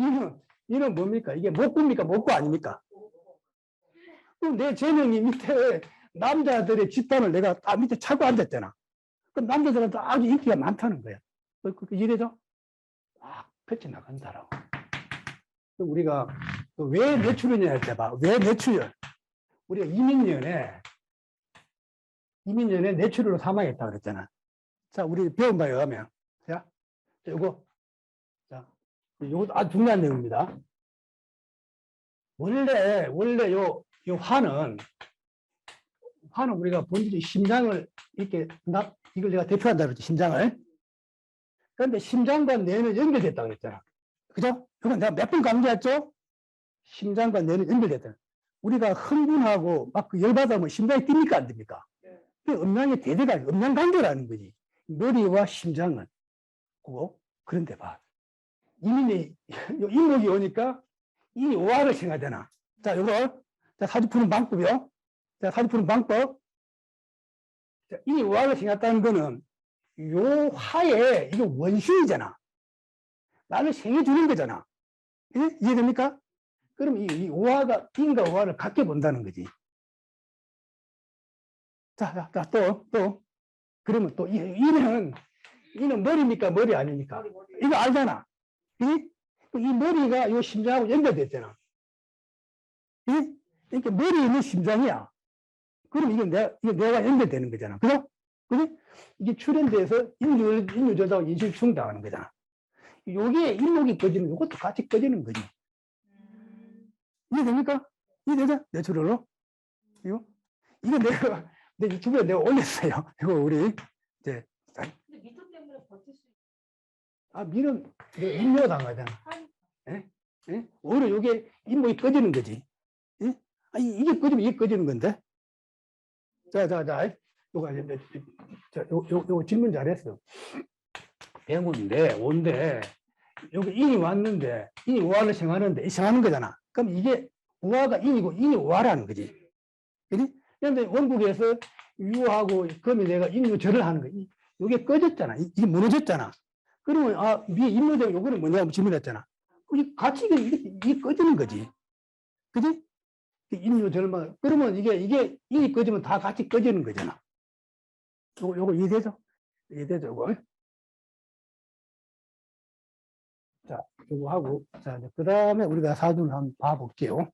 미는 뭡니까? 이게 목구입니까? 목구 아닙니까? 그럼 내 재능이 밑에 남자들의 집단을 내가 딱 밑에 차고 앉았잖아. 그럼 남자들한테 아주 인기가 많다는 거야. 이래서 펼쳐나간다라고. 우리가 왜 매출이냐 할 때 봐. 왜 매출이야? 우리가 이민년에 내추럴로 사망했다 그랬잖아. 자, 우리 배운 바에 의하면, 자, 요거 아주 중요한 내용입니다. 원래 요 화는 우리가 본질이 심장을 이렇게, 이걸 내가 대표한다 그랬지, 심장을. 그런데 심장과 뇌는 연결됐다 그랬잖아. 그죠? 이건 내가 몇 번 강조했죠? 심장과 뇌는 연결됐다. 우리가 흥분하고 막 열받으면 심장이 뜁니까? 안 됩니까? 그 음양의 대대가 음양관계라는 거지. 머리와 심장은. 그런데 봐. 이민이 인목이 오니까 이 오화를 생각하잖아. 자, 요거 사주 푸는 방법이요. 자, 사주 푸는 방법. 자, 이 오화를 생각했다는 거는 요 화에 이게 원신이잖아. 나를 생겨주는 거잖아. 예? 이해됩니까? 그럼 이 오화가 인과 오화를 같게 본다는 거지. 자, 또. 그러면 또 이는 머리입니까? 머리 아닙니까? 이거 알잖아. 이 머리가 이 심장하고 연결됐잖아. 이렇게 머리에 있는 심장이야. 그럼 이게 내가 연결되는 거잖아. 그죠? 그지? 이게 출현돼서 인류저하고 인실충당하는 거잖아. 요게 인목이 꺼지면 이것도 같이 꺼지는 거지. 이해됩니까? 이해되죠? 내추럴로? 이거 내가 내 유튜브에 내가 올렸어요. 이거 우리 이제. 근데 미토 때문에 버틸 수 미는 인묘당하잖아. 예? 예? 오히려 요게 인목이 꺼지는 거지. 예? 이게 꺼지면 이게 꺼지는 건데. 요거 질문 잘했어. 배우인데 온데 여기 인이 왔는데 인이 오화를 생하는데 생하는 거잖아. 그럼 이게 오화가 인이고 인이 오화라는 거지. 그지? 그런데 원국에서 유하고 금이 내가 인유절을 하는 거. 이게 꺼졌잖아. 이게 무너졌잖아. 그러면 위에 인묘적 요거는 뭐냐고 질문했잖아. 같이 이게 꺼지는 거지. 그지? 인유절만 그러면 이게 인이 꺼지면 다 같이 꺼지는 거잖아. 요거 이해되죠? 이해되죠? 요거. 자, 요거 하고 자, 그 다음에 우리가 사주를 한번 봐볼게요.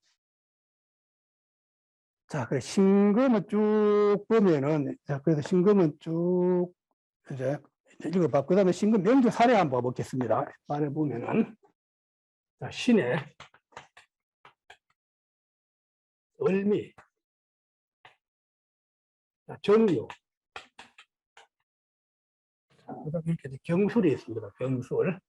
자, 그래, 신금을 쭉 보면은, 자, 그래서 신금은 쭉, 이제, 읽어봐. 그 다음에 신금 명주 사례 한번 봐보겠습니다. 사례 보면은, 자, 신의 을미, 자, 정묘, 자, 그 다음에 이렇게 경술이 있습니다. 경술.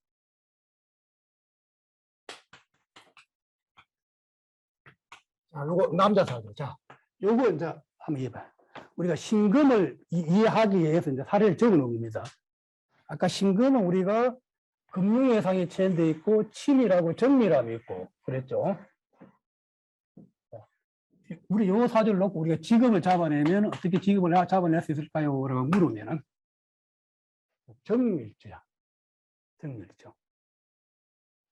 자, 요거 남자 사주. 자, 요거 이제 한번 해봐. 우리가 신금을 이해하기 위해서 이제 사례를 적어 놓은 겁니다. 아까 신금은 우리가 금융예상이 체인되어 있고, 친이라고 정미라고 있고, 그랬죠. 우리 요 사주를 놓고 우리가 직업을 잡아내면 어떻게 직업을 잡아낼 수 있을까요? 라고 물으면은, 정밀주야. 정밀주.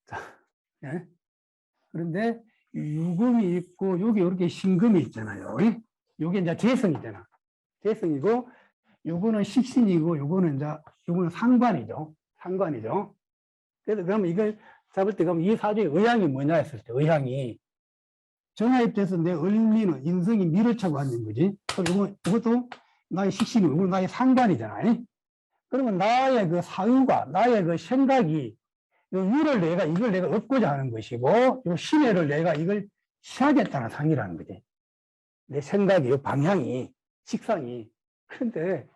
자, 예? 그런데 유금이 있고, 여기 이렇게 신금이 있잖아요. 요게 이제 재성이잖아. 재성이고, 요거는 식신이고, 요거는 상관이죠. 상관이죠. 그래서 그러면 이걸 잡을 때, 그럼 이 사주의 의향이 뭐냐 했을 때, 의향이 정화입돼서 내 을미는 인성이 미를 차고 앉는 거지. 그럼 이것도 나의 식신이고, 이건 나의 상관이잖아. 그러면 나의 그 사유가, 나의 그 생각이, 요 유를 이걸 내가 얻고자 하는 것이고, 요 신혜를 내가 이걸 취하겠다는 상이라는 거지. 내 생각이, 요 방향이, 식상이. 그런데,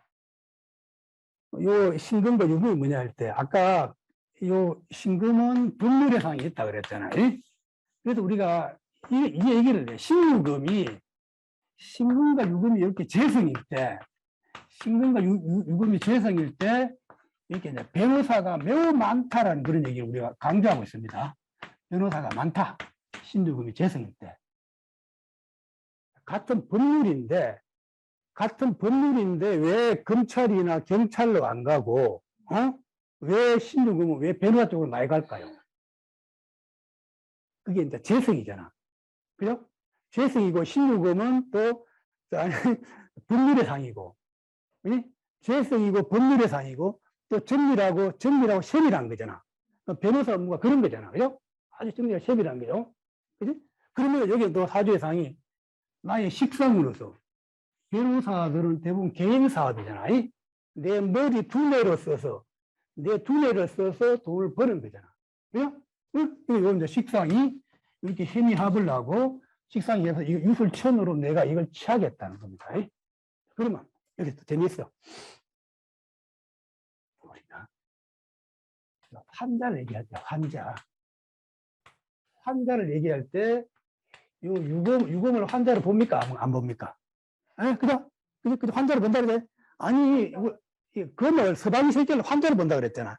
요 신금과 유금이 뭐냐 할 때, 아까 요 신금은 분물의 상이 있다 그랬잖아요. 그래서 우리가 이 얘기를 해. 신금이 신금과 유금이 이렇게 재성일 때, 신금과 유금이 재성일 때, 이렇게 이제 변호사가 매우 많다라는 그런 얘기를 우리가 강조하고 있습니다. 변호사가 많다. 신유금이 재성일 때. 같은 법률인데 왜 검찰이나 경찰로 안 가고, 왜 신유금은 왜 변호사 쪽으로 많이 갈까요? 그게 이제 재성이잖아. 그죠? 재성이고, 신유금은 또, 법률의 상이고, 재성이고, 법률의 상이고, 또 정밀하고 세밀한 거잖아. 변호사 업무가 그런 거잖아. 그죠? 아주 정밀하고 세밀한 거죠. 그지? 그러면 여기 또 사주의 상이 나의 식상으로서 변호사들은 대부분 개인 사업이잖아. 내 머리 두뇌를 써서 돈을 버는 거잖아. 그죠? 이거 이제 식상이 이렇게 힘이 합을 하고 식상이 해서 유술천으로 내가 이걸 취하겠다는 겁니다. 그러면 여기 또 재미있어. 우리가 환자를 얘기할 때 환자를 얘기할 때 이 유금을 환자를 봅니까? 안 봅니까? 그죠? 환자를 본다 그래? 아니, 그걸 서방이 실제로 환자를 본다 그랬잖아.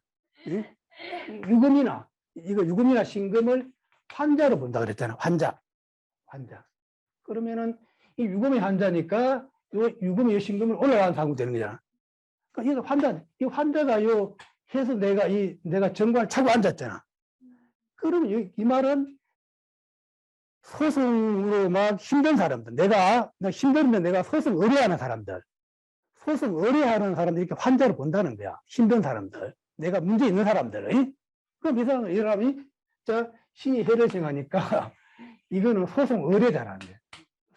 유금이나 신금을 환자로 본다 그랬잖아. 환자. 그러면은 이 유금이 환자니까 유금이 신금을 올라가는 상황이 되는 거잖아. 그러니까 이 환자가 해서 내가 정관을 차고 앉았잖아. 그러면 이 말은 소송으로 막 힘든 사람들, 내가 힘들면 내가 소송 의뢰하는 사람들, 이렇게 환자를 본다는 거야. 힘든 사람들, 내가 문제 있는 사람들. 그럼 이 사람이 신이 해를 정하니까 이거는 소송 의뢰자라는 거야.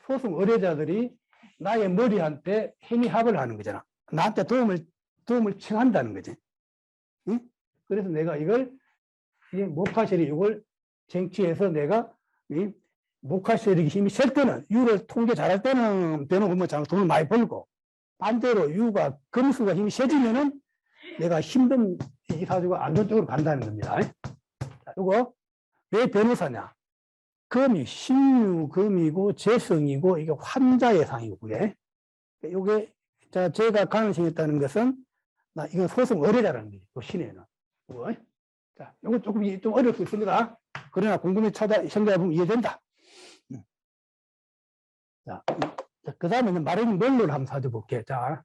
소송 의뢰자들이 나의 머리한테 행위합을 하는 거잖아. 나한테 도움을 청한다는 거지. 그래서 내가 목화세력 이걸 쟁취해서 내가 목화세력이 힘이 셀 때는 유를 통제 잘할 때는 되는 돈을 많이 벌고, 반대로 유가 금수가 힘이 세지면은 내가 힘든 이 사주가 안 좋은 쪽으로 간다는 겁니다. 자, 이거 왜 변호사냐? 금이 신유금이고 재성이고 이게 환자의 상이고 그게 요게 제가 가능성했다는 것은 이건 소송 의뢰자라는 거죠. 신에는. 자, 이거 조금 좀 어려울 수 있습니다. 그러나 궁금해 생각해보면 이해된다. 자, 그 다음에 마른 멜로를 한번 사줘볼게. 자,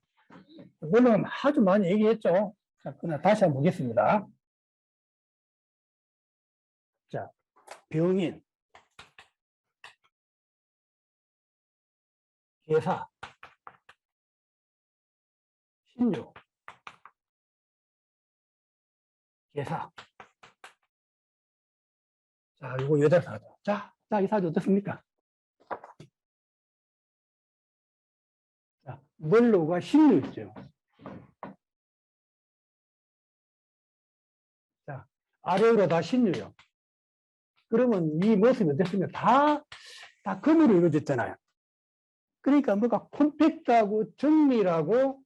멜로는 아주 많이 얘기했죠. 자, 그러나 다시 한번 보겠습니다. 자, 병인, 계사, 신유, 계사. 자, 이거 여자 사주. 자, 이 사주 어떻습니까? 자, 멜로가 신유 있죠. 자, 아래로 다 신유요. 그러면 이 모습이 어땠습니까? 다 금으로 이루어졌잖아요. 그러니까 뭐가 콤팩트하고 정밀하고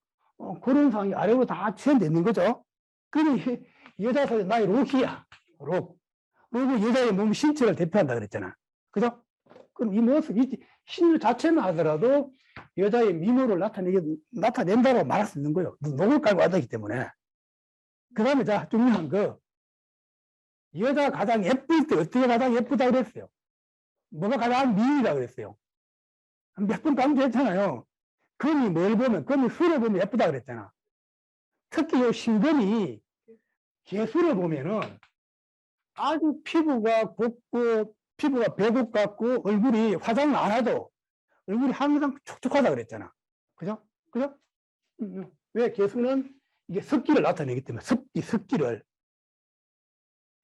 그런 상황이 아래로 다 체현되어 있는 거죠. 그러니 여자 사주 나의 록이야. 록은 여자의 몸 신체를 대표한다 그랬잖아. 그죠? 그럼 이 모습, 신유 자체만 하더라도 여자의 미모를 나타낸다고 말할 수 있는 거예요. 녹을 깔고 앉았기 때문에. 그 다음에 자, 중요한 거. 여자가 가장 예쁠 때 어떻게 가장 예쁘다 그랬어요? 뭐가 가장 미인이다 그랬어요? 몇 번 강조했잖아요. 금이 술을 보면 예쁘다 그랬잖아. 특히 이 신금이 개수를 보면은 아주 피부가 곱고 피부가 배국 같고 얼굴이 화장을 안 하도 얼굴이 항상 촉촉하다 그랬잖아. 그죠? 왜 개수는 이게 습기를 나타내기 때문에 습기를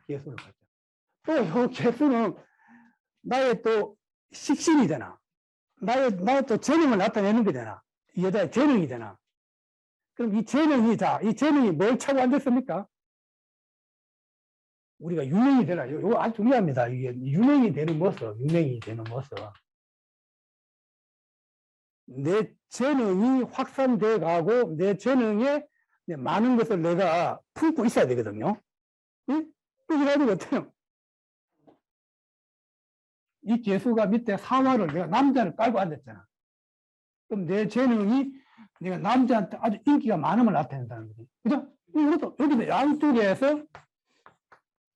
개수를 갖죠. 또 개수는 나의 또 식신이잖아. 나의 또 재능을 나타내는 거잖아. 이 여자의 재능이잖아. 그럼 이 재능이 뭘 차고 앉았습니까? 우리가 유명이 되나? 이거 아주 중요합니다. 이게 유명이 되는 모습. 내 재능이 확산돼 가고 내 재능에 많은 것을 내가 품고 있어야 되거든요. 그래가지고 어때요? 이 개수가 밑에 사화를 내가 남자를 깔고 앉았잖아. 그럼 내 재능이 내가 남자한테 아주 인기가 많음을 나타낸다는 거지. 그죠? 이것도, 여기도 양쪽에서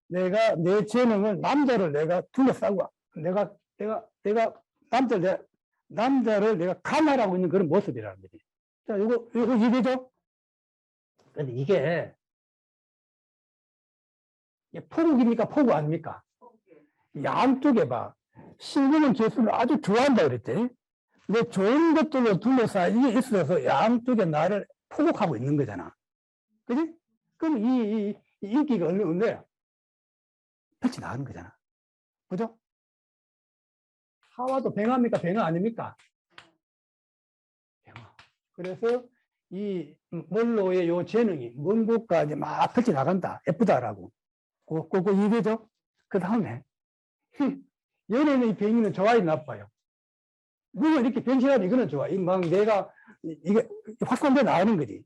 내가 내 재능을, 남자를 내가 둘러싸고, 내가 남자를 내가 감화하고 있는 그런 모습이라는 거지. 자, 요거 이해되죠? 근데 이게 포국입니까? 포국 아닙니까? 양쪽에 봐. 신금은 개수를 아주 좋아한다 그랬지. 내 좋은 것들로 둘러싸여 있어서 양쪽에 나를 포국하고 있는 거잖아. 그지? 그럼 이 인기가 얼마인데 빛이 나는 거잖아. 그죠? 하와도 뱅아입니까? 뱅아 아닙니까? 뱅아. 그래서 이 몰로의 요 재능이 먼 곳까지 막 빛이 나간다. 예쁘다라고. 그거 이해되죠? 그 다음에 연예인의 병이는 좋아요, 나빠요? 누가 이렇게 변신하면 이거는 좋아. 막 내가 이게 확산돼 나오는 거지.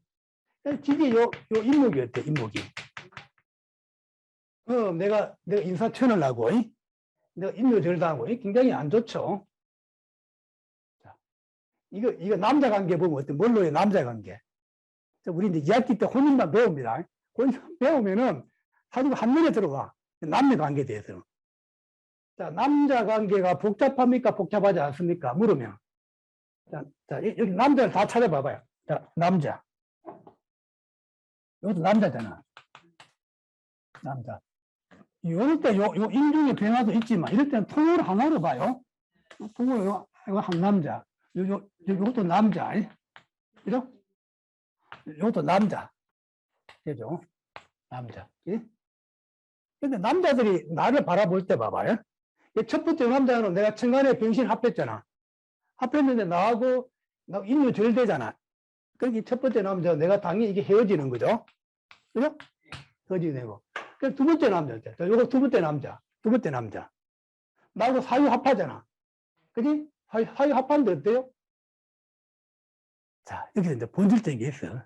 기계 요 인목이 어때? 인목이. 내가 인사천을 하고, 내가 인묘절다하고 굉장히 안 좋죠. 자, 이거 남자 관계 보면 어때? 뭘로의 남자 관계. 우리 이제 2학기 때 혼인만 배웁니다. 혼인 배우면은 사실 한눈에 들어와. 남녀 관계에 대해서는. 자, 남자 관계가 복잡합니까? 복잡하지 않습니까? 물으면. 자, 여기 남자를 다 찾아봐봐요. 자, 남자. 이것도 남자잖아. 남자. 이럴 때 요 인중의 변화도 있지만, 이럴 때는 통으로 하나로 봐요. 통으로, 이거 한 남자. 요것도 남자. 그죠? 요것도 남자. 그죠? 남자. 예? 근데 남자들이 나를 바라볼 때 봐봐요. 첫 번째 남자는 내가 천간에 병신 합했잖아. 합했는데 나하고 인류절대잖아. 그러니까 첫 번째 남자 내가 당연히 이게 헤어지는 거죠. 그죠? 헤어지고. 두 번째 남자. 요거 두 번째 남자. 두 번째 남자. 나하고 사유합하잖아. 그지? 사유합하는데 어때요? 자, 여기서 이제 본질적인 게 있어.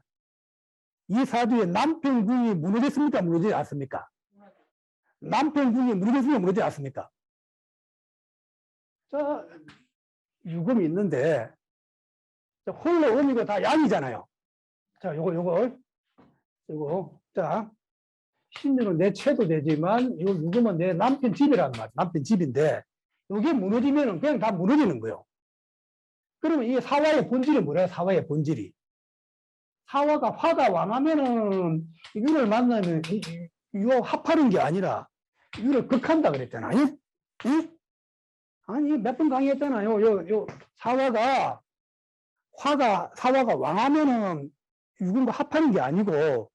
이 사주에 남편궁이 무너졌습니까? 무너지지 않습니까? 남편궁이 무너졌습니까? 무너지지 않습니까? 자, 유금이 있는데, 홀로 음이고 다 양이잖아요. 자, 요거. 자, 신유는 내 채도 되지만, 이 유금은 내 남편 집이란 말이야. 남편 집인데, 이게 무너지면은 그냥 다 무너지는 거예요. 그러면 이 사화의 본질이 뭐래요? 사화의 본질이. 사화가 화가 왕하면은, 유를 만나면, 유 합하는 게 아니라, 유를 극한다 그랬잖아. 예? 예? 아니, 몇 번 강의했잖아요. 사화가 왕하면은 유금과 합하는 게 아니고,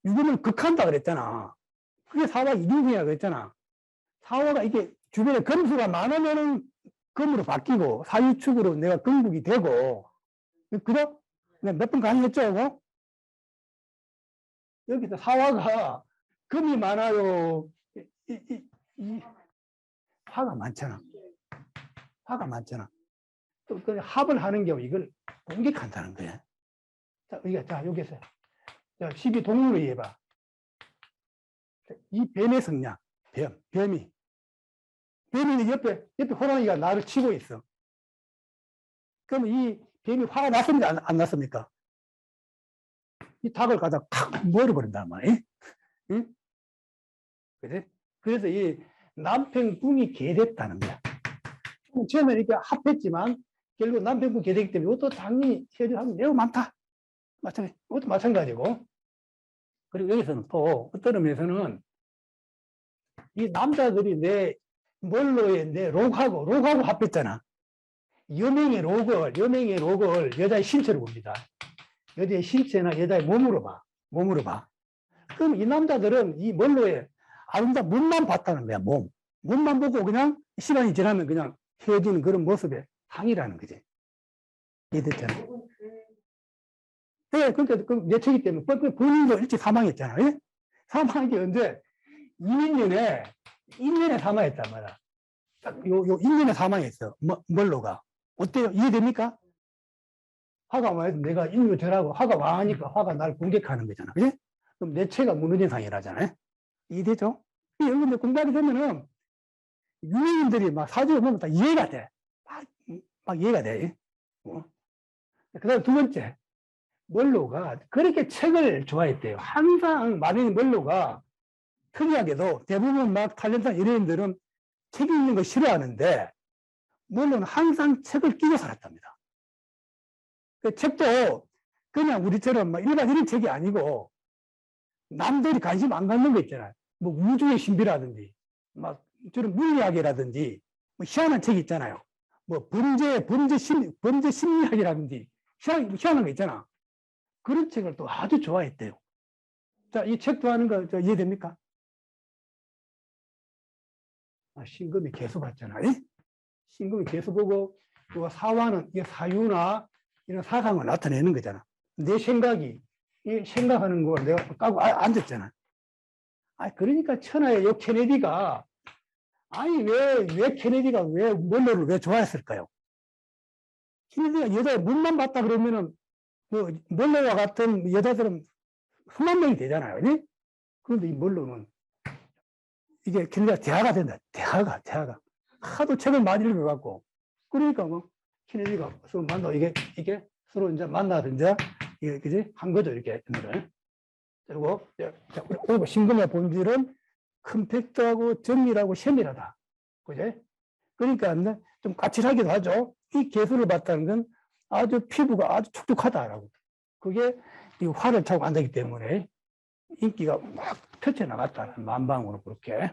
유금은 극한다 그랬잖아. 그게 사화 이중성이라 그랬잖아. 사화가 이게 주변에 금수가 많으면은 금으로 바뀌고, 사유축으로 내가 금국이 되고, 그죠? 몇 번 강의했죠? 여기서 사화가 금이 많아요. 화가 많잖아. 화가 많잖아. 또 그 합을 하는 경우 이걸 공격한다는 거야. 자, 여기서. 자, 12동물로 이해해봐. 이 뱀의 성향, 뱀이 옆에 호랑이가 나를 치고 있어. 그럼 이 뱀이 화가 났습니까? 안 났습니까? 이 닭을 갖다 탁 물어버린단 말이야. 응? 그래? 그래서 이 남편궁이 개됐다는 거야. 처음에 이렇게 합했지만 결국 남편궁 개되기 때문에 이것도 당연히 해결하면 매우 많다. 이것도 마찬가지고. 그리고 여기서는 또 어떤 의미에서는 이 남자들이 내 록하고 합했잖아. 여명의 록을 여자의 신체로 봅니다. 여자의 신체나 여자의 몸으로 봐. 그럼 이 남자들은 이 몰로의 아름다운 몸만 봤다는 거야, 몸만 보고 그냥 시간이 지나면 그냥 헤어지는 그런 모습의 상이라는 거지. 이해됐잖아. 네, 그러니까 내 책이 때문에 본인도 일찍 사망했잖아. 예? 사망한 게 언제? 1년에 사망했단 말이야. 요 1년에 사망했어. 몰로가. 어때요? 이해됩니까? 화가 와서 내가 인류절하고 화가 왕하니까 화가 날 공격하는 거잖아. 그지? 그럼 내 체가 무너진 상이라잖아요. 이해되죠? 여러분들 공부하게 되면은 유명인들이 막 사주를 보면 다 이해가 돼. 막 이해가 돼. 그다음 두 번째, 멀로가 그렇게 책을 좋아했대요. 항상 마르니 멀로가 특이하게도 대부분 막 탤런트 연예인들은 책 읽는 거 싫어하는데 멀로는 항상 책을 끼고 살았답니다. 그 책도 그냥 우리처럼 막 일반 이런 책이 아니고 남들이 관심 안 갖는 거 있잖아요. 뭐 우주의 신비라든지 막 저런 물리학이라든지 뭐 희한한 책 있잖아요. 뭐 범죄 심리학이라든지 희한한 거 있잖아. 그런 책을 또 아주 좋아했대요. 자, 이 책도 하는 거 이해됩니까? 신금이 계속 봤잖아요. 신금이 계속 보고 또 사화는 이게 사유나 이런 사상을 나타내는 거잖아. 내 생각이 이 생각하는 걸 내가 까고 앉았잖아. 그러니까 천하의 요 케네디가 왜 케네디가 왜 멀로를 왜 좋아했을까요? 케네디가 여자 문만 봤다 그러면은 그 멀로와 같은 여자들은 수만 명이 되잖아요. 그지? 그런데 이 멀로는 이게 케네디가 대화가 된다. 대화가 하도 책을 많이 읽어갖고 그러니까 뭐 케네디가 서로 만나 이게 서로 이제 만나서 이제 이게 그지 한 거죠 이렇게. 그리고 신금의 본질은 컴팩트하고 정밀하고 세밀하다. 그지? 그러니까 좀 까칠하기도 하죠. 이 개수를 봤다는 건 아주 피부가 아주 촉촉하다라고. 그게 이 활을 차고 간다기 때문에 인기가 막 펼쳐나갔다. 만방으로 그렇게.